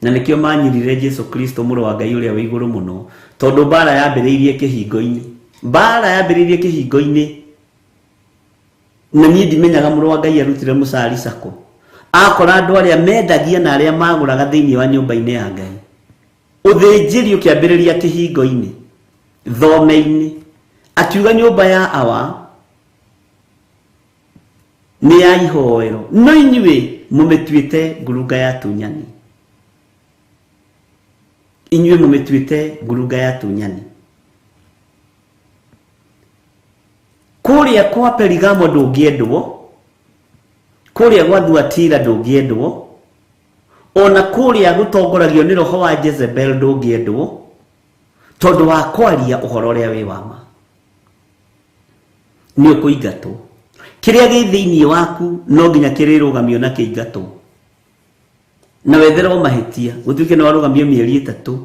Na nĩkĩo manyirire Jesu Kristo mũrũ wa Ngai ũrĩa wĩ igũrũ mũno, tondũ mbara yambĩrĩirie kĩhingo-inĩ. Mbara yambĩrĩirie kĩhingo-inĩ, na niĩ ndimenyaga mũrũ wa Ngai arutire mũcari sako. Akora andũ arĩa mendagia na arĩa magũraga thĩinĩ wa nyũmba-inĩ ya Ngai. Ũthĩnjĩri ũkĩambĩrĩria kĩhingo-inĩ, thome-inĩ, akiuga nyũmba ya Awa nĩ ya ihoero, no inyuĩ mũmĩtuĩte ngurunga ya tunyani. Inyuĩ mũmĩtuĩte ngurunga ya tunyani. Kũrĩa kwa Perigamo ndũngĩendwo, kũrĩa gwa Thuatira ndũngĩendwo, ona kũrĩa gũtongoragio nĩ roho wa Jezebel ndũngĩendwo, tondũ wa kwaria ũhoro ũrĩa wĩ wa ma. Nĩ ũkũingatwo. Kĩrĩa gĩ thĩinĩ waku no nginya kĩrĩrũgamio na kĩingatwo, na wetherwo mahĩtia, gũtuĩke nĩ warũgamio mĩeri 3,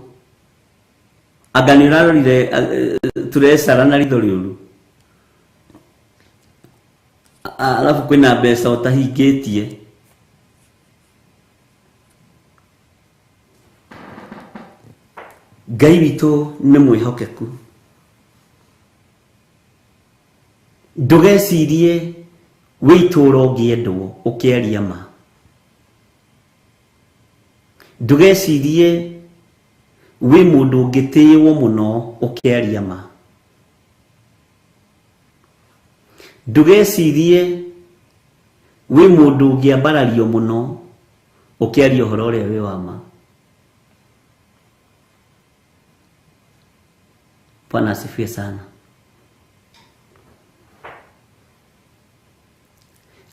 anga nĩ ũrarorire Turesara na ritho rĩũru, alafu kwĩna mbeca ũtahingĩtie. Ngai witũ nĩ mwĩhokeku. Ndũgecirie wĩ itũũra ũngĩendwo ũkĩaria ma. Ndũgecirie wĩ mũndũ ũngĩtĩĩo mũno ũkĩaria ma. Ndũgecirie wĩ mũndũ ũngĩambarario mũno ũkĩaria ũhoro ũrĩa wĩ wa ma. Bwana asifiwe sana.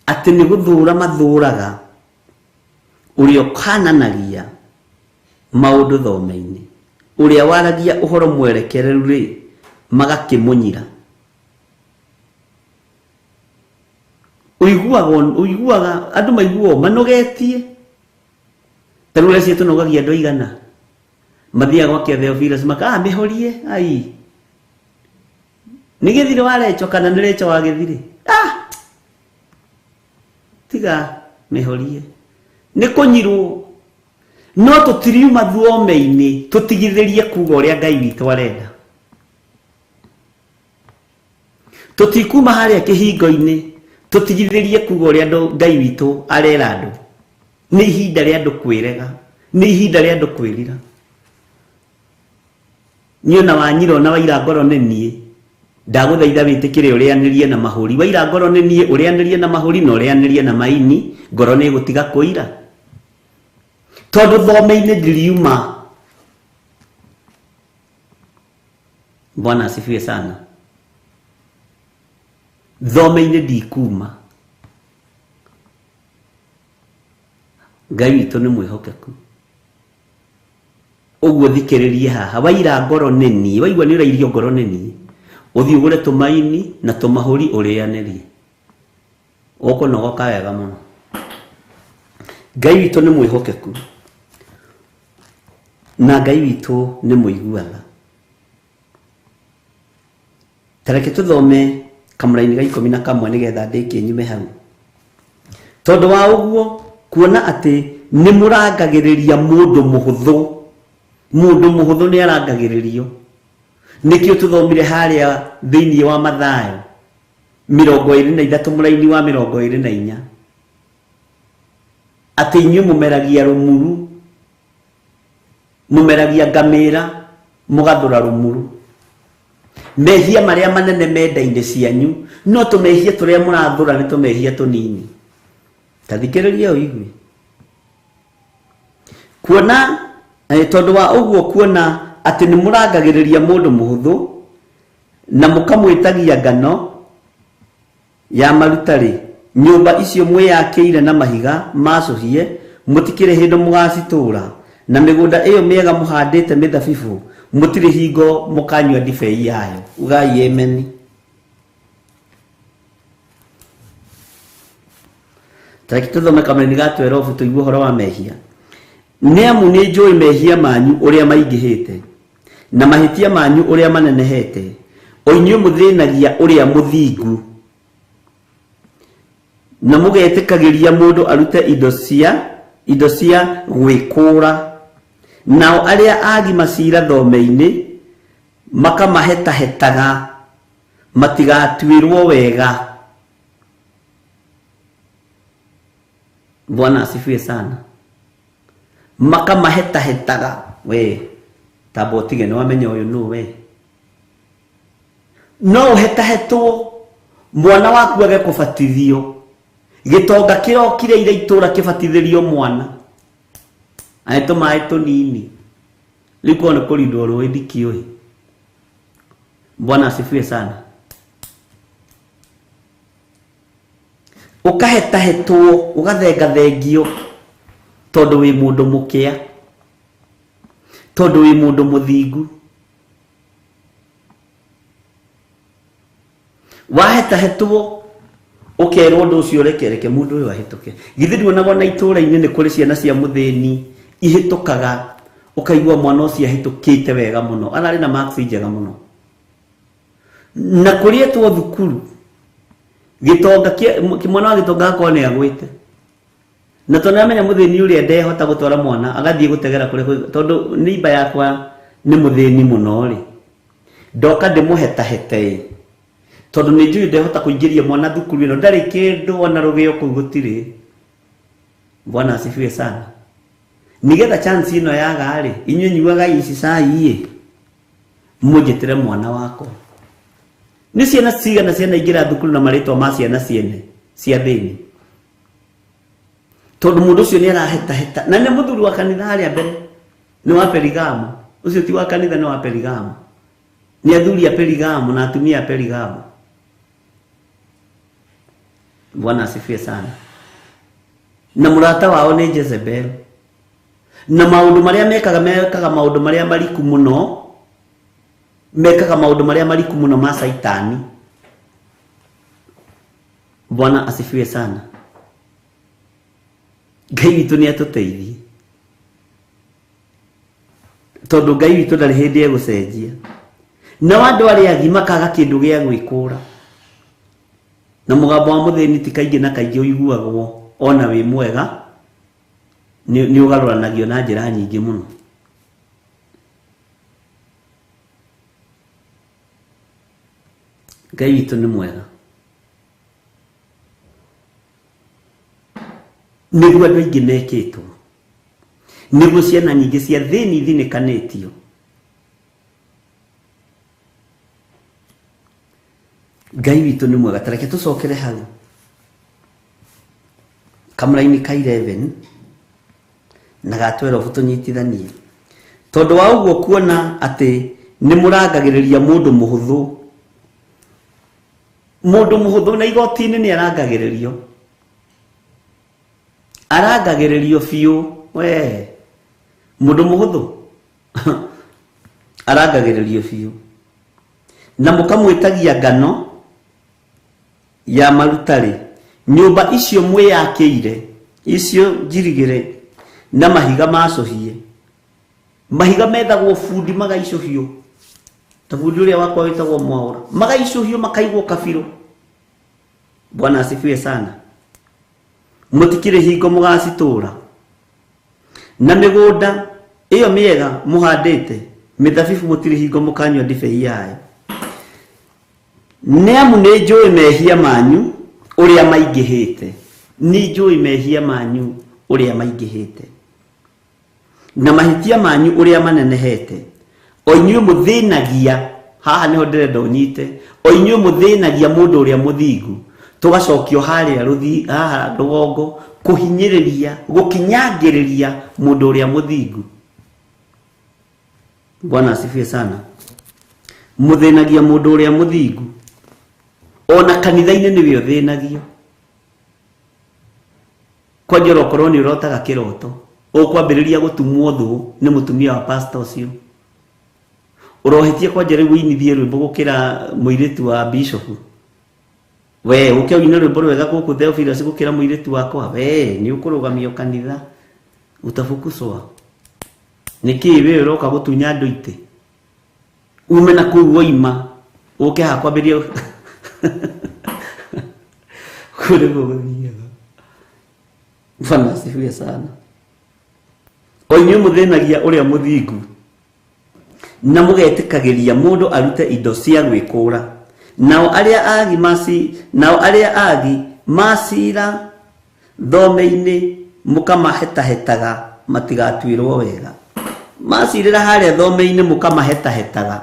Atĩ nĩ gũthũra mathũraga, ũrĩa ũkananagia maũndũ thome-inĩ, ũrĩa waragia ũhoro mwerekereru magakĩmũnyira. Ũiguaga andũ maiguo manogetie. Ta rĩu rĩcio tũnogagia andũ aigana mathiaga gwa Theophilus mĩhorie ai nĩ gĩthire warecho kana nĩ recho wa gĩthire. Tiga mĩhorie nĩ kũnyirwo. No tũtiriuma thome-inĩ tũtigithĩrie kuga ũrĩa Ngai witũ arenda. Tũtikuma harĩa kĩhingo-inĩ tũtigithĩrie kuga ũrĩa Ngai witũ arera andũ. Nĩ ihinda rĩa andũ kwĩrega, nĩ ihinda rĩa andũ kwĩrira. Niĩ na Wanyiro na Waira ngoro nĩ niĩ ndaguthaitha witikire urianirie na mahuri. Waira ngoro ni nie urianirie na mahuri na urianirie na maini, ngoro ni gutiga kuira. Tondu thome-ini ndiriuma. Bwana asifiwe sana. Thome-ini ndikuma. Ngai witũ nĩ mwĩhokeku. Ũguo thikĩrĩrie haha, waira ngoro nĩ niĩ, waigua nĩ ũrairio ngoro nĩ niĩ, ũthiĩ ũgũre tũmaini na tũmahũri ũrĩanĩrie, ũkũnogoka wega mũno. Ngai witũ nĩ mwĩhokeku na Ngai witũ nĩ mũiguaga. Tareke tũthome Kamũra-inĩ ga 11 nĩgetha ndĩkie nyume hau. Tondũ wa ũguo kuona atĩ nĩ mũrangagĩrĩria mũndũ mũhũthũ, mũndũ mũhũthũ nĩ arangagĩrĩrio. Nĩkĩo tũthomire harĩa thĩinĩ wa Mathayo 23 mũraini wa 24 atĩ inyuĩ mũmeragia rũmuru, mũmeragia ngamĩra, mũgathũra rũmuru. Mehia marĩa manene menda-inĩ cianyu, no tũmehia tũrĩa mũrathũra nĩ tũmehia tũnini. Tathikĩrĩria ũigue. Kuona tondũ wa ũguo kuona atĩ nĩ mũrangagĩrĩria mũndũ mũhũthũ na mũkamwĩtagia ngano ya maruta-rĩ, nyũmba icio mwĩyakĩire na mahiga macũhie, mũtikĩrĩ hĩndĩ mũgacitũũra, na mĩgũnda ĩyo mĩega mũhandĩte mĩthabibũ, mũtirĩ hingo mũkanyua ndibei yayo. Ugai ameni. Tareke tũthome Kamũra-inĩ ga 12 tũigue ũhoro wa mehia. Nĩ amu nĩ njũĩ mehia manyu ũrĩa maingĩhĩte na mahĩtia manyu ũrĩa manenehete, o inyuĩ mũthĩnagia ũrĩa mũthingu na mũgetĩkagĩria mũndũ arute indo cia gwĩkũũra, nao arĩa agi macira thome-inĩ makamahĩtahĩtaga matigatuĩrwo wega. Bwana asifiwe sana. Makamahĩtahĩtaga we tabo tige no amenye ũyũ nũ we. No ũhĩtahĩtwo mwana waku age kũbatithio, gĩtonga kĩrokire ira itũra kĩbatithĩrio mwana ahĩtwo maĩ tũnini, rĩu korwo nĩ kũrindwo rũĩ ndikĩũĩ. Bwana asifiwe sana. Ũkahĩtahĩtwo ũgathengathengio tondũ wĩ mũndũ mũkĩa, tondũ wĩ mũndũ mũthingu. Wahĩtahĩtwo ũkerwo ũndũ ũcio reke mũndũ ũyũ ahĩtũke. Githĩ nduonaga na itũũra-inĩ nĩ kũrĩ ciana cia mũthĩni ihĩtũkaga, ũkaigua mwana ũcio ahĩtũkĩte wega mũno, ararĩ na marks njega mũno. Na kũrĩ etwo thukuru, gĩtonga mwana wa gĩtonga akorwo nĩ agwĩte, na tondũ nĩamenya mũthĩni ũrĩa ndehota gũtwara mwana agathiĩ gũtegera kũrĩa, tondũ nĩimba yakwa nĩ mũthĩni mũno-rĩ, ndoka ndĩmũhetahete tondũ nĩ njũĩ ndehota kũingĩria mwana thukuru ĩno, ndarĩ kĩndũ ona rũgĩo kũu gũtirĩ. Bwana asifiwe sana. Nigetha chance ĩno yaga-rĩ, inyuĩ nyuaga ici cai-ĩ, mũnjĩtĩre mwana wakwa. Nĩ ciana cigana ciana ingĩra thukuru na marĩtwa ma ciana ciene cia thĩni, tondũ mũndũ ũcio nĩ arahĩtahĩta, na nĩ mũthuri wa kanitha harĩa mbere, nĩ wa Perigamo. Ũcio ti wa kanitha, nĩ wa Perigamo. Nĩ athuri a Perigamo na atumia a Perigamo. Bwana asifiwe sana. Na mũrata wao nĩ Jezebel, na maũndũ marĩa mekaga maũndũ marĩa mariku mũno, mekaga maũndũ marĩa mariku mũno ma Saitani. Bwana asifiwe sana. Ngai witũ nĩ atũteithie, tondũ Ngai witũ ndarĩ hĩndĩ egũcenjia. Na andũ arĩa agi makaga kĩndũ gĩa gwĩkũũra, na mũgambo wa mũthĩni ti kaingĩ na kaingĩ ũiguagwo ona wĩ mwega, nĩ ũgarũranagio na njĩra nyingĩ mũno. Ngai witũ nĩ mwega. Nĩguo andũ aingĩ mekĩtwo, nĩguo ciana nyingĩ cia thĩni thinĩkanĩtio. Ngai witũ nĩ mwega. Tareke tũcokere hau kamũra-inĩ ka 11 na ga 12 tũnyitithanie. Tondũ wa ũguo kuona atĩ nĩ mũrangagĩrĩria mũndũ mũhũthũ. Mũndũ mũhũthũ na igoti-inĩ nĩ arangagĩrĩrio. Arangagĩrĩrio biũ. We mũndũ mũhũthũ arangagĩrĩrio biũ. Na mũkamwĩtagia ngano ya marutarĩ. Nyũmba icio mwĩyakĩire, icio njirigĩre na mahiga macũhie. Mahiga methagwo bundi magaicũhio. Ta bundi ũrĩa wakwa wĩtagwo Mwaũra. Magaicũhio makaigwo kabirũ. Bwana asifiwe sana. Mũtikĩrĩ hingo mũgacitũra. Na mĩgũnda ĩyo mĩega mũhandĩte, mĩthabibũ mũtirĩ hingo mũkanyua ndibei yayo. Nĩamu nĩ njũĩ mehia manyu ũrĩa maingĩhĩte. Nĩ njũĩ mehia manyu ũrĩa maingĩhĩte. Na mahĩtia manyu ũrĩa manenehete. O inyuĩ mũthĩnagia, haha nĩho ndĩrenda ũnyite, o inyuĩ mũthĩnagia mũndũ ũrĩa mũthingu. Tũgacokio harĩa haha rũgongo kũhinyĩrĩria, gũkinyangĩrĩria mũndũ ũrĩa mũthingu. Bwana asifiwe sana. Mũthĩnagia mũndũ ũrĩa mũthingu. Ona kanitha-inĩ nĩwe ũthĩnagio. Kwanja ũkorwo nĩ ũrotaga kĩroto, ũkwambĩrĩria gũtumwo thũ nĩ mũtumia wa pastor ũcio. Ũrohĩtie kwanja rĩu ũinithie rwĩmbo gũkĩra mũirĩtu wa bishop. We ũkĩoina rwĩmbo rwega gũkũ Theophilus gũkĩra mũirĩtu wakwa. We nĩ ũkũrũgamio kanitha utafukuzwa. Nĩkĩ we ũroka gũtunya andũ itĩ? Ume na kũu woima ũke hakwambĩria kule gũgũthiaga. Bwana asifiwe sana. O inyuĩ mũthĩnagia ũrĩa mũthingu na mũgetĩkagĩria mũndũ arute indo cia gwĩkũra. Nao arĩa agi macira thome-inĩ mũkamahĩtahĩtaga matigatuĩrwo wega. Macirĩra harĩa thome-inĩ mũkamahĩtahĩtaga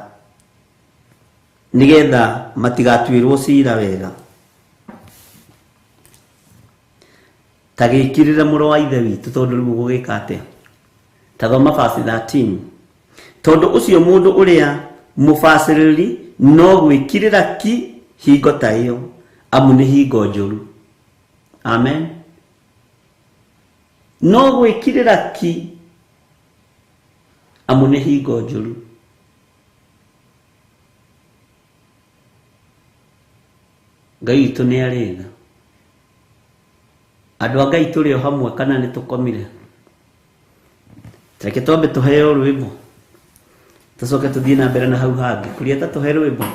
nĩgetha matigatuĩrwo cira wega. Ta gĩkirĩre mũrũ wa ithe witũ tondũ rĩu gũgĩka atĩa. Ta thoma verse 13. Tondũ ũcio mũndũ ũrĩa mũbacĩrĩri no gwĩkirĩra ki hingo ta ĩyo, amu nĩ hingo njũru. Amen. No gwĩkirĩra ki amu nĩ hingo njũru. Ngai witũ nĩ arĩ tha. Andũ a Ngai tũrĩ o hamwe kana nĩ tũkomire? Reke twambe tũheo rwĩmbo, tũcoke tũthiĩ na mbere na hau hangĩ. Kũria ta tũhe rwĩmbo.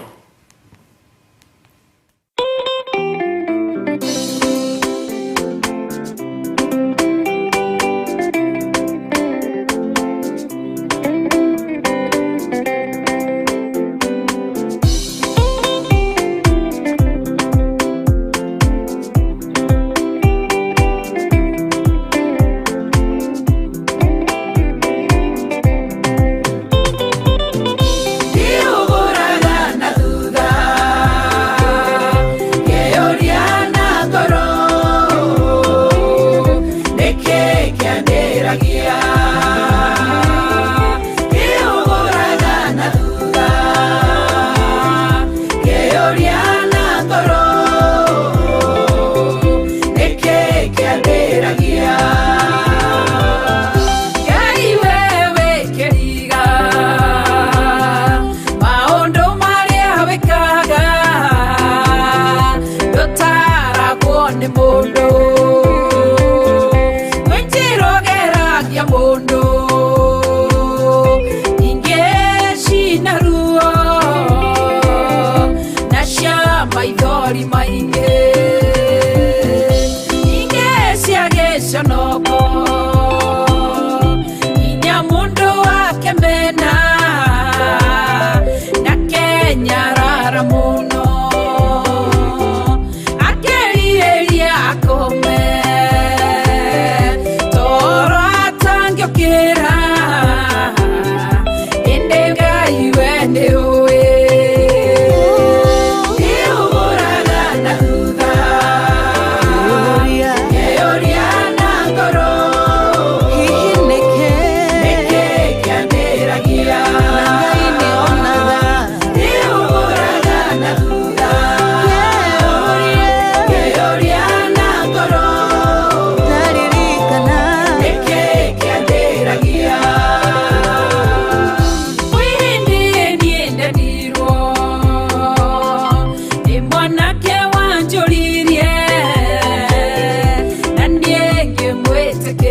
Ni mundo Wenjirogeragia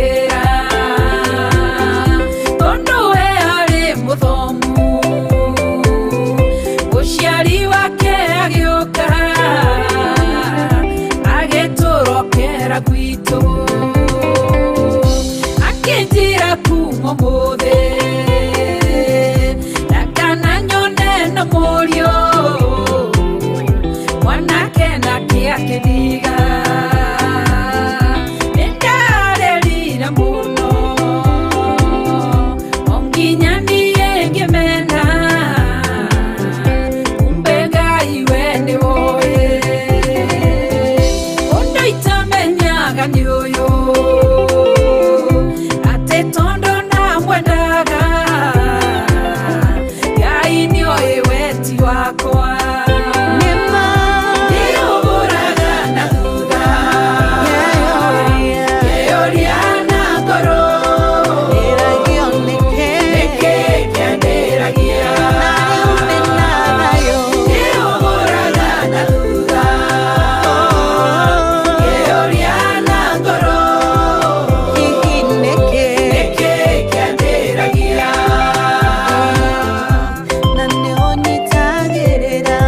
wĩra tondũ we arĩ mũthomu. Mũciari wake agĩũka agĩtũrokera gwitũ akĩnjĩra kuma ũmũthĩ ndakananyone na mũriũ mwanake nake akĩndiga. Nĩndarĩrire mũno o nginya niĩ ngĩmena kumbe Ngai we nĩwoĩ ũndũ itamenyaga nĩ ũyũ atĩ tondũ namwendaga Ngai nĩoĩ weti wakwa. Nĩũgũraga na thutha ngĩyũria na ngoro nĩkĩ kĩandĩragia. Nĩũgũraga na thutha ngĩyũria na ngoro nĩkĩ kĩandĩragia. na nĩũnyitagĩrĩra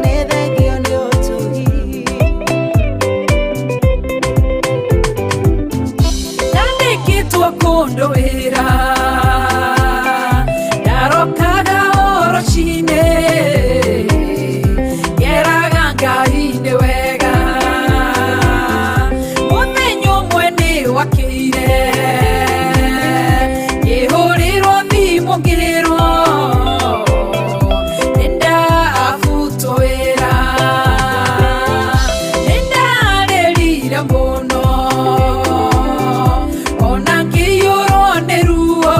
nĩ thengio nĩ ũtugi. Ndandĩkĩtwo kũndũ wĩra ndarokaga orocinĩ ngeraga Ngai nĩ wega. Mũthenya ũmwe nĩwakĩire ngĩhũrĩrwo thimũ ngĩrwo nĩndabutwo wĩra. Nĩndarĩrire mũno ona ngĩiyũrwo nĩ ruo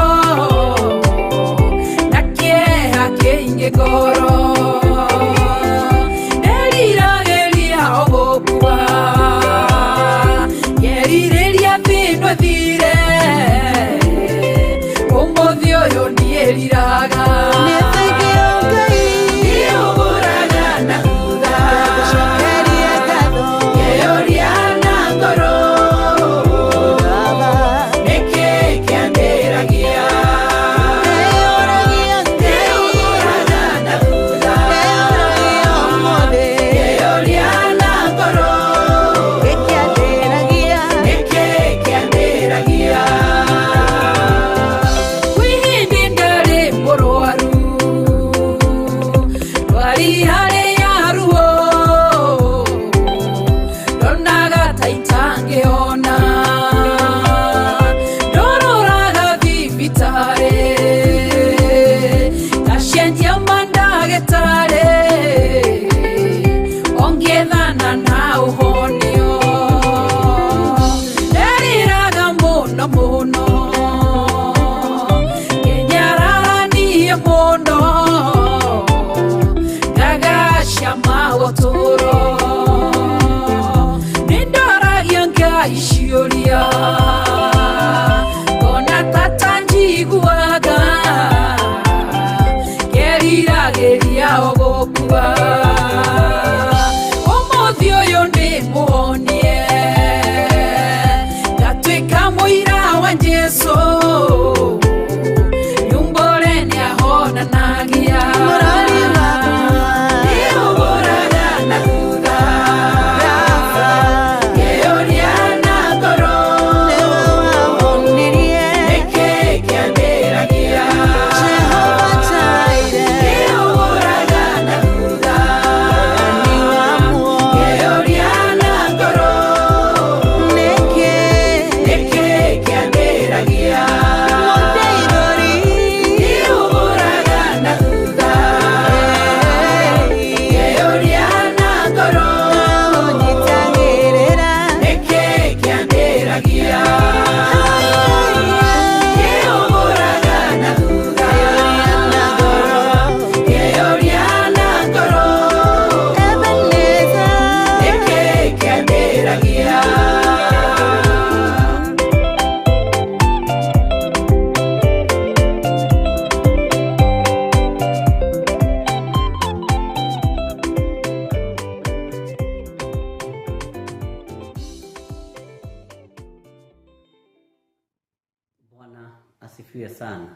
asifiwe sana.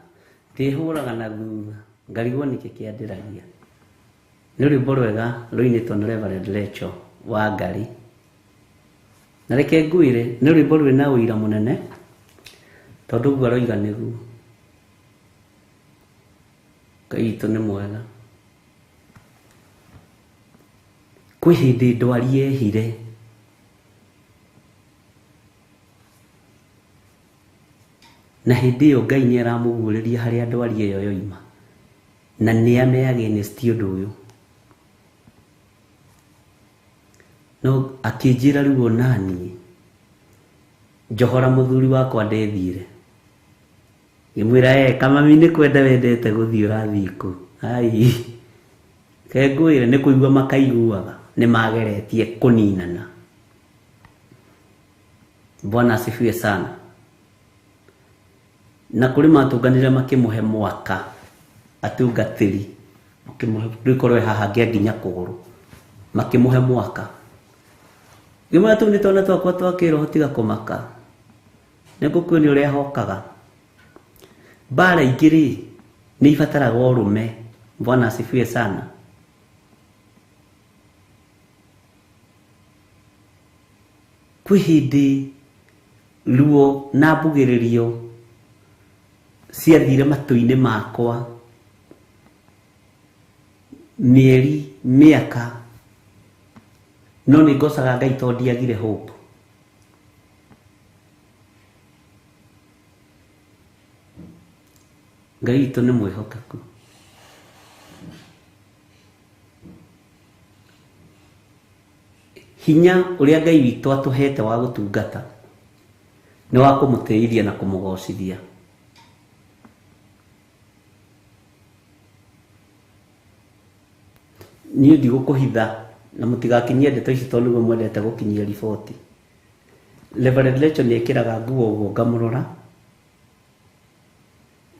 Ndihuraga na thutha ngarigwo niki kiandiragia. Nĩ rwĩmbo rwega rũinĩtwo nĩ Reverend Rachel wa Ngari. Na reke ngwĩre nĩ rwĩmbo rwĩna ũira mũnene tondũ guo aroiga nĩguo. Ngai witũ nĩ mwega. Kwĩ hĩndĩ ndwari yehire na hĩndĩ ĩyo Ngai nĩ aramũguũrĩria harĩa ndwari ĩyo yoima na nĩ ame against ũndũ ũyũ. No akĩnjĩra rĩu onaniĩ njohora mũthuri wakwa ndethire. Ngĩmwĩra kamami nĩ kwenda wendete gũthiĩ ũrathiĩ kũ? Ai ke ngwĩre nĩ kũigua makaiguaga nĩ mageretie kũninana. Bwana asifiwe sana. Na kũrĩ matũnganire makĩmũhe mwaka atungatĩri makĩmũhe rĩkorwo haha ngĩnginya kũgũrũ makĩmũhe mwaka. Gĩmwe tu nĩ twana twakwa twakĩrwo tiga kũmaka. Nĩngũkwĩra ũrĩa hokaga. Bara ingĩ nĩ ibataraga ũrũme. Bwana asifiwe sana. Kwĩ hĩndĩ ruo na mbugĩrĩrio ciathire matũ-inĩ makwa mĩeri mĩaka, no nĩ ngocaga Ngai tondũ ndiagire hope. Ngai witũ nĩ mwĩhokeku. Hinya ũrĩa Ngai witũ atũhete wa gũtungata nĩ wa kũmũtĩithia na kũmũgocithia. Niĩ ndigũkũhitha na mũtigakinyie ndeto ici tondũ nĩguo mwendete gũkinyia riboti. Reverend Rachel nĩ ekĩraga nguo ũguo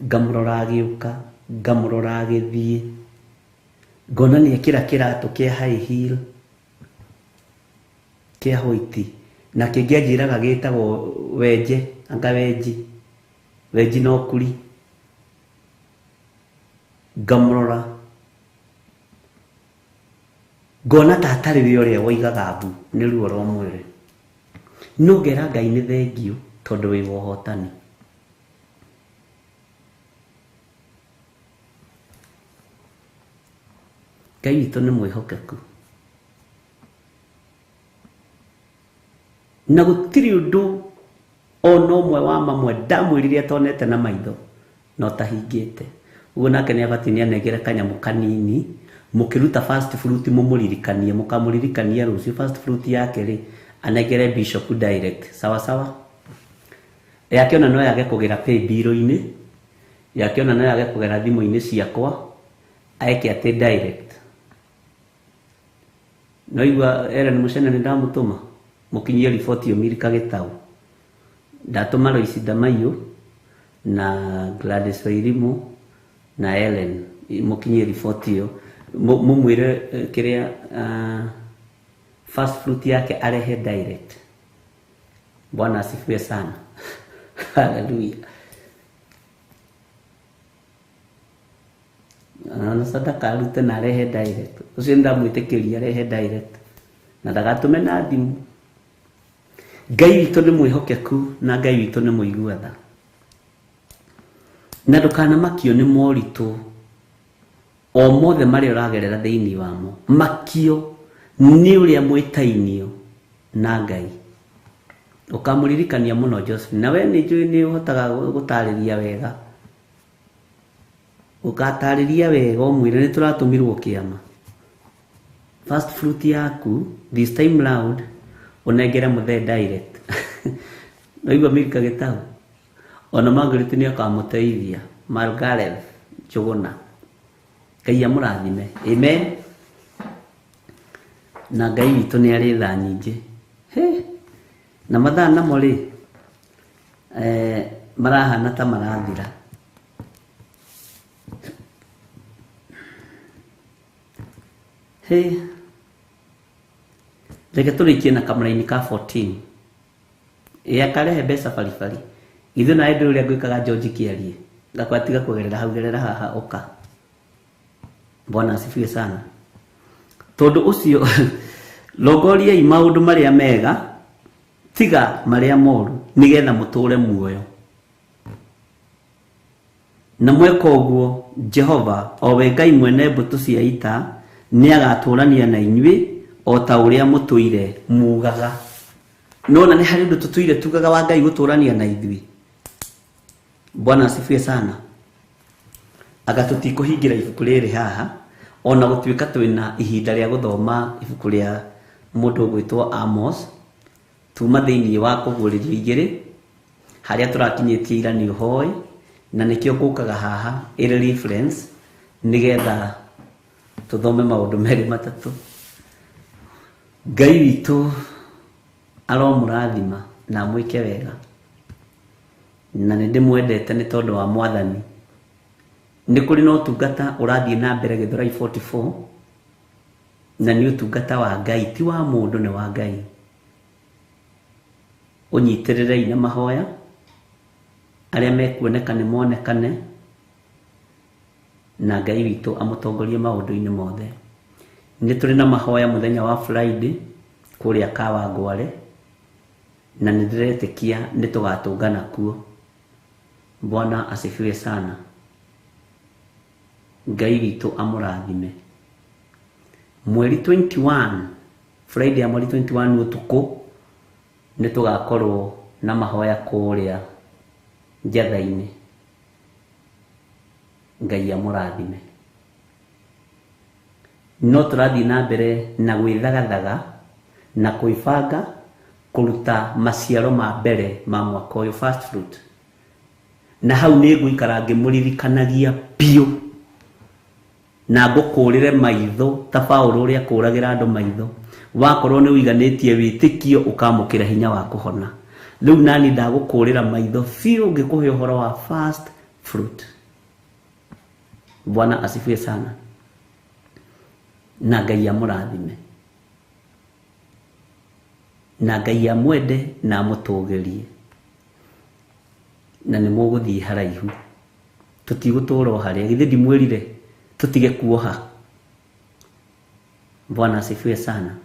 ngamũrora agĩũka, ngamũrora agĩthiĩ, ngona nĩ ekĩra kĩratũ kĩa high heel kĩa white na kĩngĩ anjĩraga gĩtagwo wenje, anga wenji no kuri. Ngamũrora ngona ta atarĩ we ũrĩa waigaga mbu nĩ ruo rwa mwĩrĩ. No ngera Ngai nĩ thengio tondũ wĩ wa ũhotani. Ngai witũ nĩ mwĩhokeku. Na gũtirĩ ũndũ ona ũmwe wa mamwe ndamwĩrire atonete na maitho no tahingĩte. Ũguo nake nĩ abatiĩ nĩ anengere kanyamũ kanini mũkĩruta first fruit mũmũririkanie, mũkamũririkania rũciũ first fruit yake rĩ anengere bishop direct. Sawa sawa. Yakiona no yage kũgera pay bill-inĩ, yakiona no yage kũgera thimũ-inĩ ciakwa, aeke atĩ direct. No igua Ellen Mucene nĩ ndamũtũma mũkinyie riboti Milka Gĩtaũ. Ndatũma Lois Ndamaiyũ na Gladys Wairimu na Ellen mũkinyie riboti ĩyo mũmwĩre kĩrĩa first fruit yake arehe direct. Bwana asifiwe sana. Hallelujah. Na sadaka arute na arehe direct. Ũcio ndamwĩtĩkĩria arehe direct na ndagatũme na thimũ. Ngai witũ nĩ mwĩhokeku na Ngai witũ nĩ mũigua tha. Na ndũkanamakio nĩ moritũ o mothe marĩa ũragerera thĩinĩ wamo. Makio nĩ ũrĩa mwĩtainio na Ngai. Ũkamũririkania mũno Joseph. Na we nĩ njũĩ nĩ ũhotaga gũtarĩria wega. Ũgatarĩria wega ũmwĩre nĩ tũratũmirwo kĩama. First fruit yaku this time round unengere mũthee direct. No igua Milka Gĩtaũ. Ona Margaret nĩ akamũteithia. Margaret Njũgũna. Ngai amũrathime. Amen. Na Ngai witũ nĩ arĩ tha nyingĩ. Na mathaa namo rĩ marahana ta marathira. Reke tũrĩkie na kamũra-inĩ ka 14. Akarehe mbeca baribari. ithu na ndu uria gwikaga George Kiarie ngakwatiga kugerera hau gerera haha oka. Bwana asifiwe sana. Tondu ucio logoria i maundu maria mega tiga maria moru nigetha muture muoyo. Na mweka uguo Jehova owe Ngai mwene mbutu cia ita ni agaturania na inyui o ta uria mutuire mugaga. Nona ni hari ndu tutuire tugaga wa Ngai guturania na ithui. Bwana asifiwe sana. Agatutikuhingira ibuku riri haha ona gutuika twina ihinda ria guthoma ibuku ria mundu gwitwo Amos tuma thiini wa kuguririo igiri haria turakinyitie ira ni uhoi na nikio gukaga haha iri reference nigetha tuthome maundu meri matatu. Ngai witu aromurathima na mwike wega na ndimwendete ni tondu wa Mwathani. Ni kuri no tungata urathie na mbere Githurai 44 na ni utungata wa Ngai ti wa mundu ni wa Ngai. Unyitirire ina mahoya aria mekuoneka ni monekane na Ngai witu amutongorie maundu-ini mothe. Ni turi na mahoya muthenya wa Friday kuria Kawangware na nidiretikia nitugatungana kuo. Bwana asifiwe sana. Ngai witu amurathime. Mweri 21 Friday ya mweri 21 utuku nitugakorwo na mahoya kuria njatha-ini. Ngai amurathime. No turathie na mbere na gwithagathaga na kuibanga kuruta maciaro ma mbere ma mwaka uyu first fruit. Na hau ni nguikara ngimuririkanagia piu na ngukurire maitho ta Paulo uria kuragira andu maitho wakorwo ni uiganitie witikio ukamukira hinya wa kuhona. Riu nani ndagukurira maitho fiu ngikuhe uhoro wa first fruit. Bwana asifiwe sana. Na Ngai amurathime. Na Ngai amwende na amutugerie. Na ni muguthie haraihu. Tutigutura haria githe ndimwirire tutige kuoha. Bwana asifiwe sana.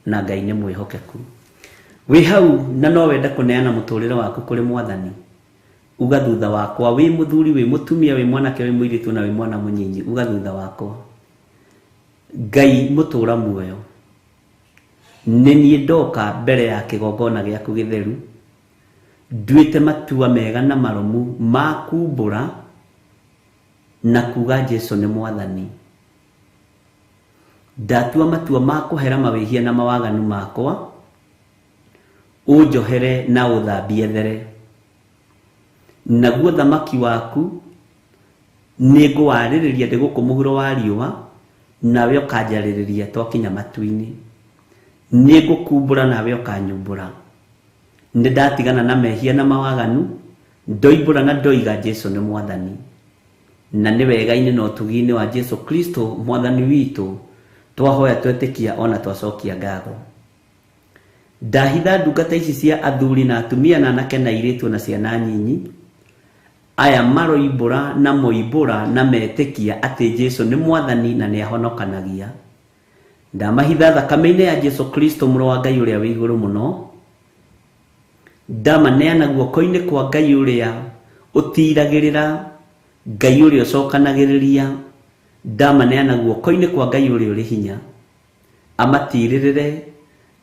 Na Ngai ni mwihokeku. Wi hau na no wenda kuneana muturire waku kuri Mwathani. Uga thutha wakwa wi muthuri wi mutumia wi mwanake wi muiritu na wi mwana munyinyi uga thutha wakwa. Ngai mutura muoyo. Nini ndoka mbere ya kigongona giaku githeru. Nduite matua mega na maromu makumbura na kuga Jesu ni Mwathani. Ndatua matua makuhera mawihia na mawaganu makwa. Unjohere na uthambie there. Naguo thamaki waku ningwaririria ndiguku muhuro wa riua nawe ukanjaririria twakinya matu-ini. Nigukumbura nawe ukanyumbura. Ndatigana na mehia na mawaganu ndoimbura na ndoiga Jesu ni Mwathani. Na ni wega-ini no tugi-ini wa Jesu Kristo Mwathani witu twahoya twetikia ona twacokia ngatho. Ndahitha ndungata ici cia athuri na atumia na anake na airitu na ciana nyinyi aya maroimbura na moimbura na metikia ati Jesu ni Mwathani na ni ahonokanagia. Ndamahitha thakame-ini ya Jesu Kristo muro wa Ngai uria wi iguru muno. Ndamaneana guoko-ini kwa Ngai uria utiragirira, Ngai uria ucokanagiriria. Ndamaneana guoko-ini kwa Ngai uria uri hinya. Amatiririre,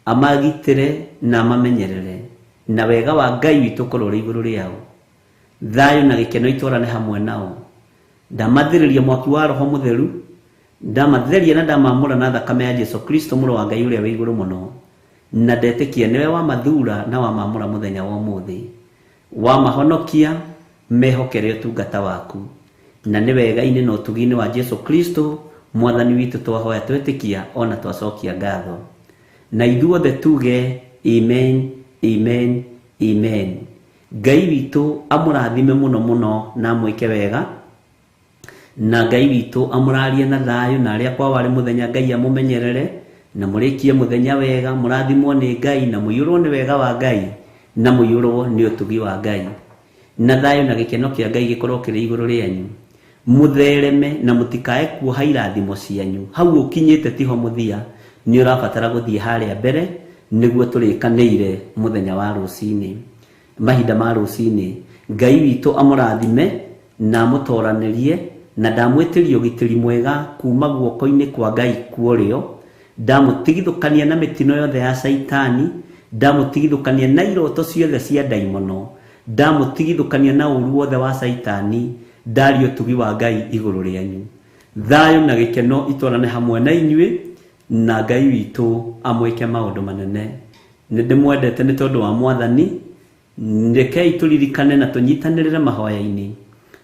amagitire na amamenyerere. Na wega wa Ngai witu korore iguru riao. Thayo na gikeno itwarane hamwe nao. Ndamathiriria mwaki wa Roho Mutheru. Ndamatheria na ndamamura na thakame ya Jesu Kristo muro wa Ngai uria wi iguru muno. Na ndetikia niwe wa mathura na wa mamura muthenya wa umuthi. Wa mahonokia mehokere utungata waku. Na ni wega-ini no tugi-ini wa Jesu Kristo Mwathani witu twahoya twetikia ona twacokia ngatho. Na ithuothe tuge amen, amen, amen. Ngai witu amurathime muno muno na mwike wega. Na Ngai witu amurarie na thayo na aria kwa wari muthenya Ngai amumenyerere na murikie muthenya wega murathimwo ni Ngai na muyurwo ni wega wa Ngai na muyurwo ni utugi wa Ngai. na thayo na gikeno kia Ngai gikorwo kiri iguru rianyu muthereme na mutikae kuoha irathimo cianyu hau ukinyite tiho muthia ni urabatara guthie haria mbere niguo turikaniire muthenya wa rucini mahinda ma rucini Ngai witu amurathime na mutoranirie na ndamwitirio gitiri mwega kuma guoko-ini kwa Ngai kuorio ndamutigithukania na mitino yothe ya saitani ndamutigithukania na iroto ciothe cia daimono ndamutigithukania na uru wothe wa saitani ndario tugi wa Ngai iguru rianyu thayo na gikeno itwarane hamwe na inyui na Ngai witu amwike maundu manene ndimwendete ni tondu wa mwathani ndekei turirikane na tunyitanirire mahoya-ini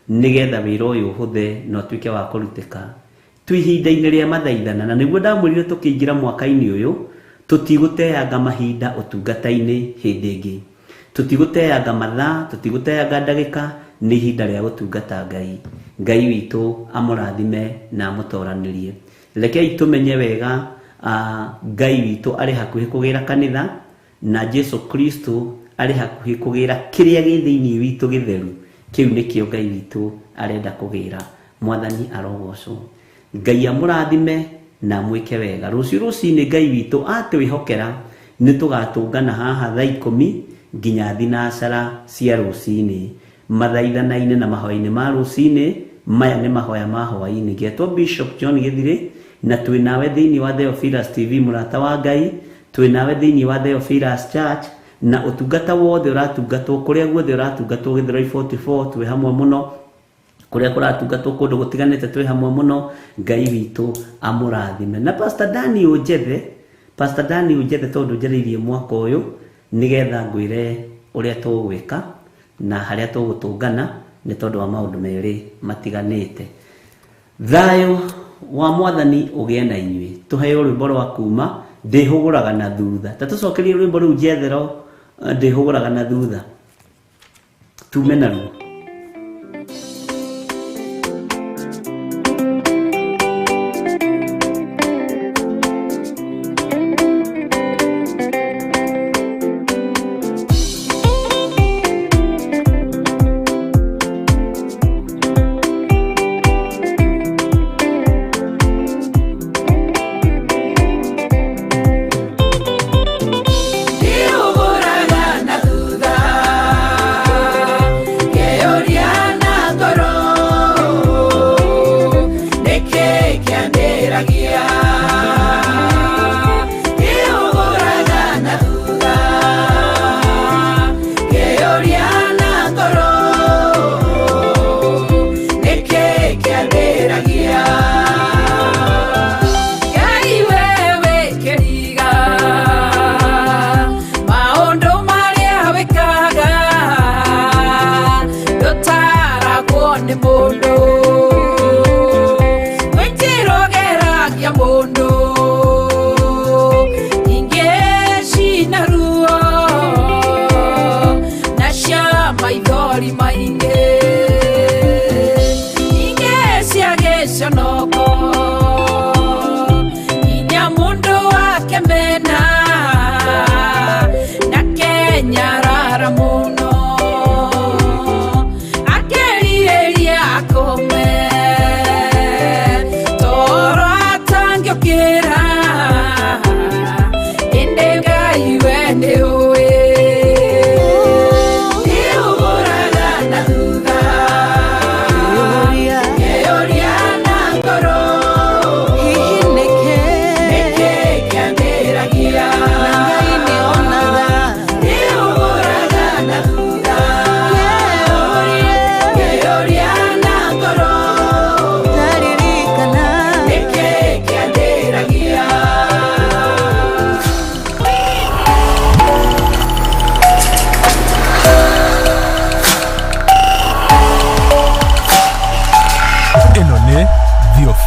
nigetha wira uyu uhuthe no tuike wa kurutika twihinda-ini ria mathaithana na niguo ndamwirire tukiingira mwaka-ini uyu tutiguteanga mahinda utungata-ini hindi ingi tutiguteanga mathaa tutiguteanga ndagika ni ihinda ria gutungata Ngai witu amurathime na amutoranirie rekei tumenye wega Ngai witu ari hakuhi kugira kanitha na Jesu Kristo ari hakuhi kugira kiria githiini witu githeru kiu nikio Ngai witu arenda kugira mwathani arogocwo Ngai amurathime na mwike wega rucini Ngai witu atwihokera ni tugatungana haha thaa 10 nginya thinacara cia rucini mathaithana-ini na mahoya-ini ma rucini maya ni mahoya ma hwaini getwo Bishop John Githiri na twinawe thiini wa Theophilus TV murata wa Ngai twinawe thiini wa Theophilus Church na utungata wothe uratungatwo kuria guothe uratungatwo Githurai 44 twi hamwe muno kuria kuratungatwo kundu gutiganite twi hamwe muno Ngai witu amurathime na Pastor Dani Ujethe tondu njaririe mwaka uyu nigetha ngwire uria tugwika na haria tugutungana ni tondu wa maundu meri matiganite thayo wa mwathani ugie na inyui tuheo rwimbo rwa kuma ndihuguraga na thutha tatucokerie rwimbo ru Jethero ndihuguraga na thutha tume na ruo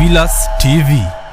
Theophilus TV.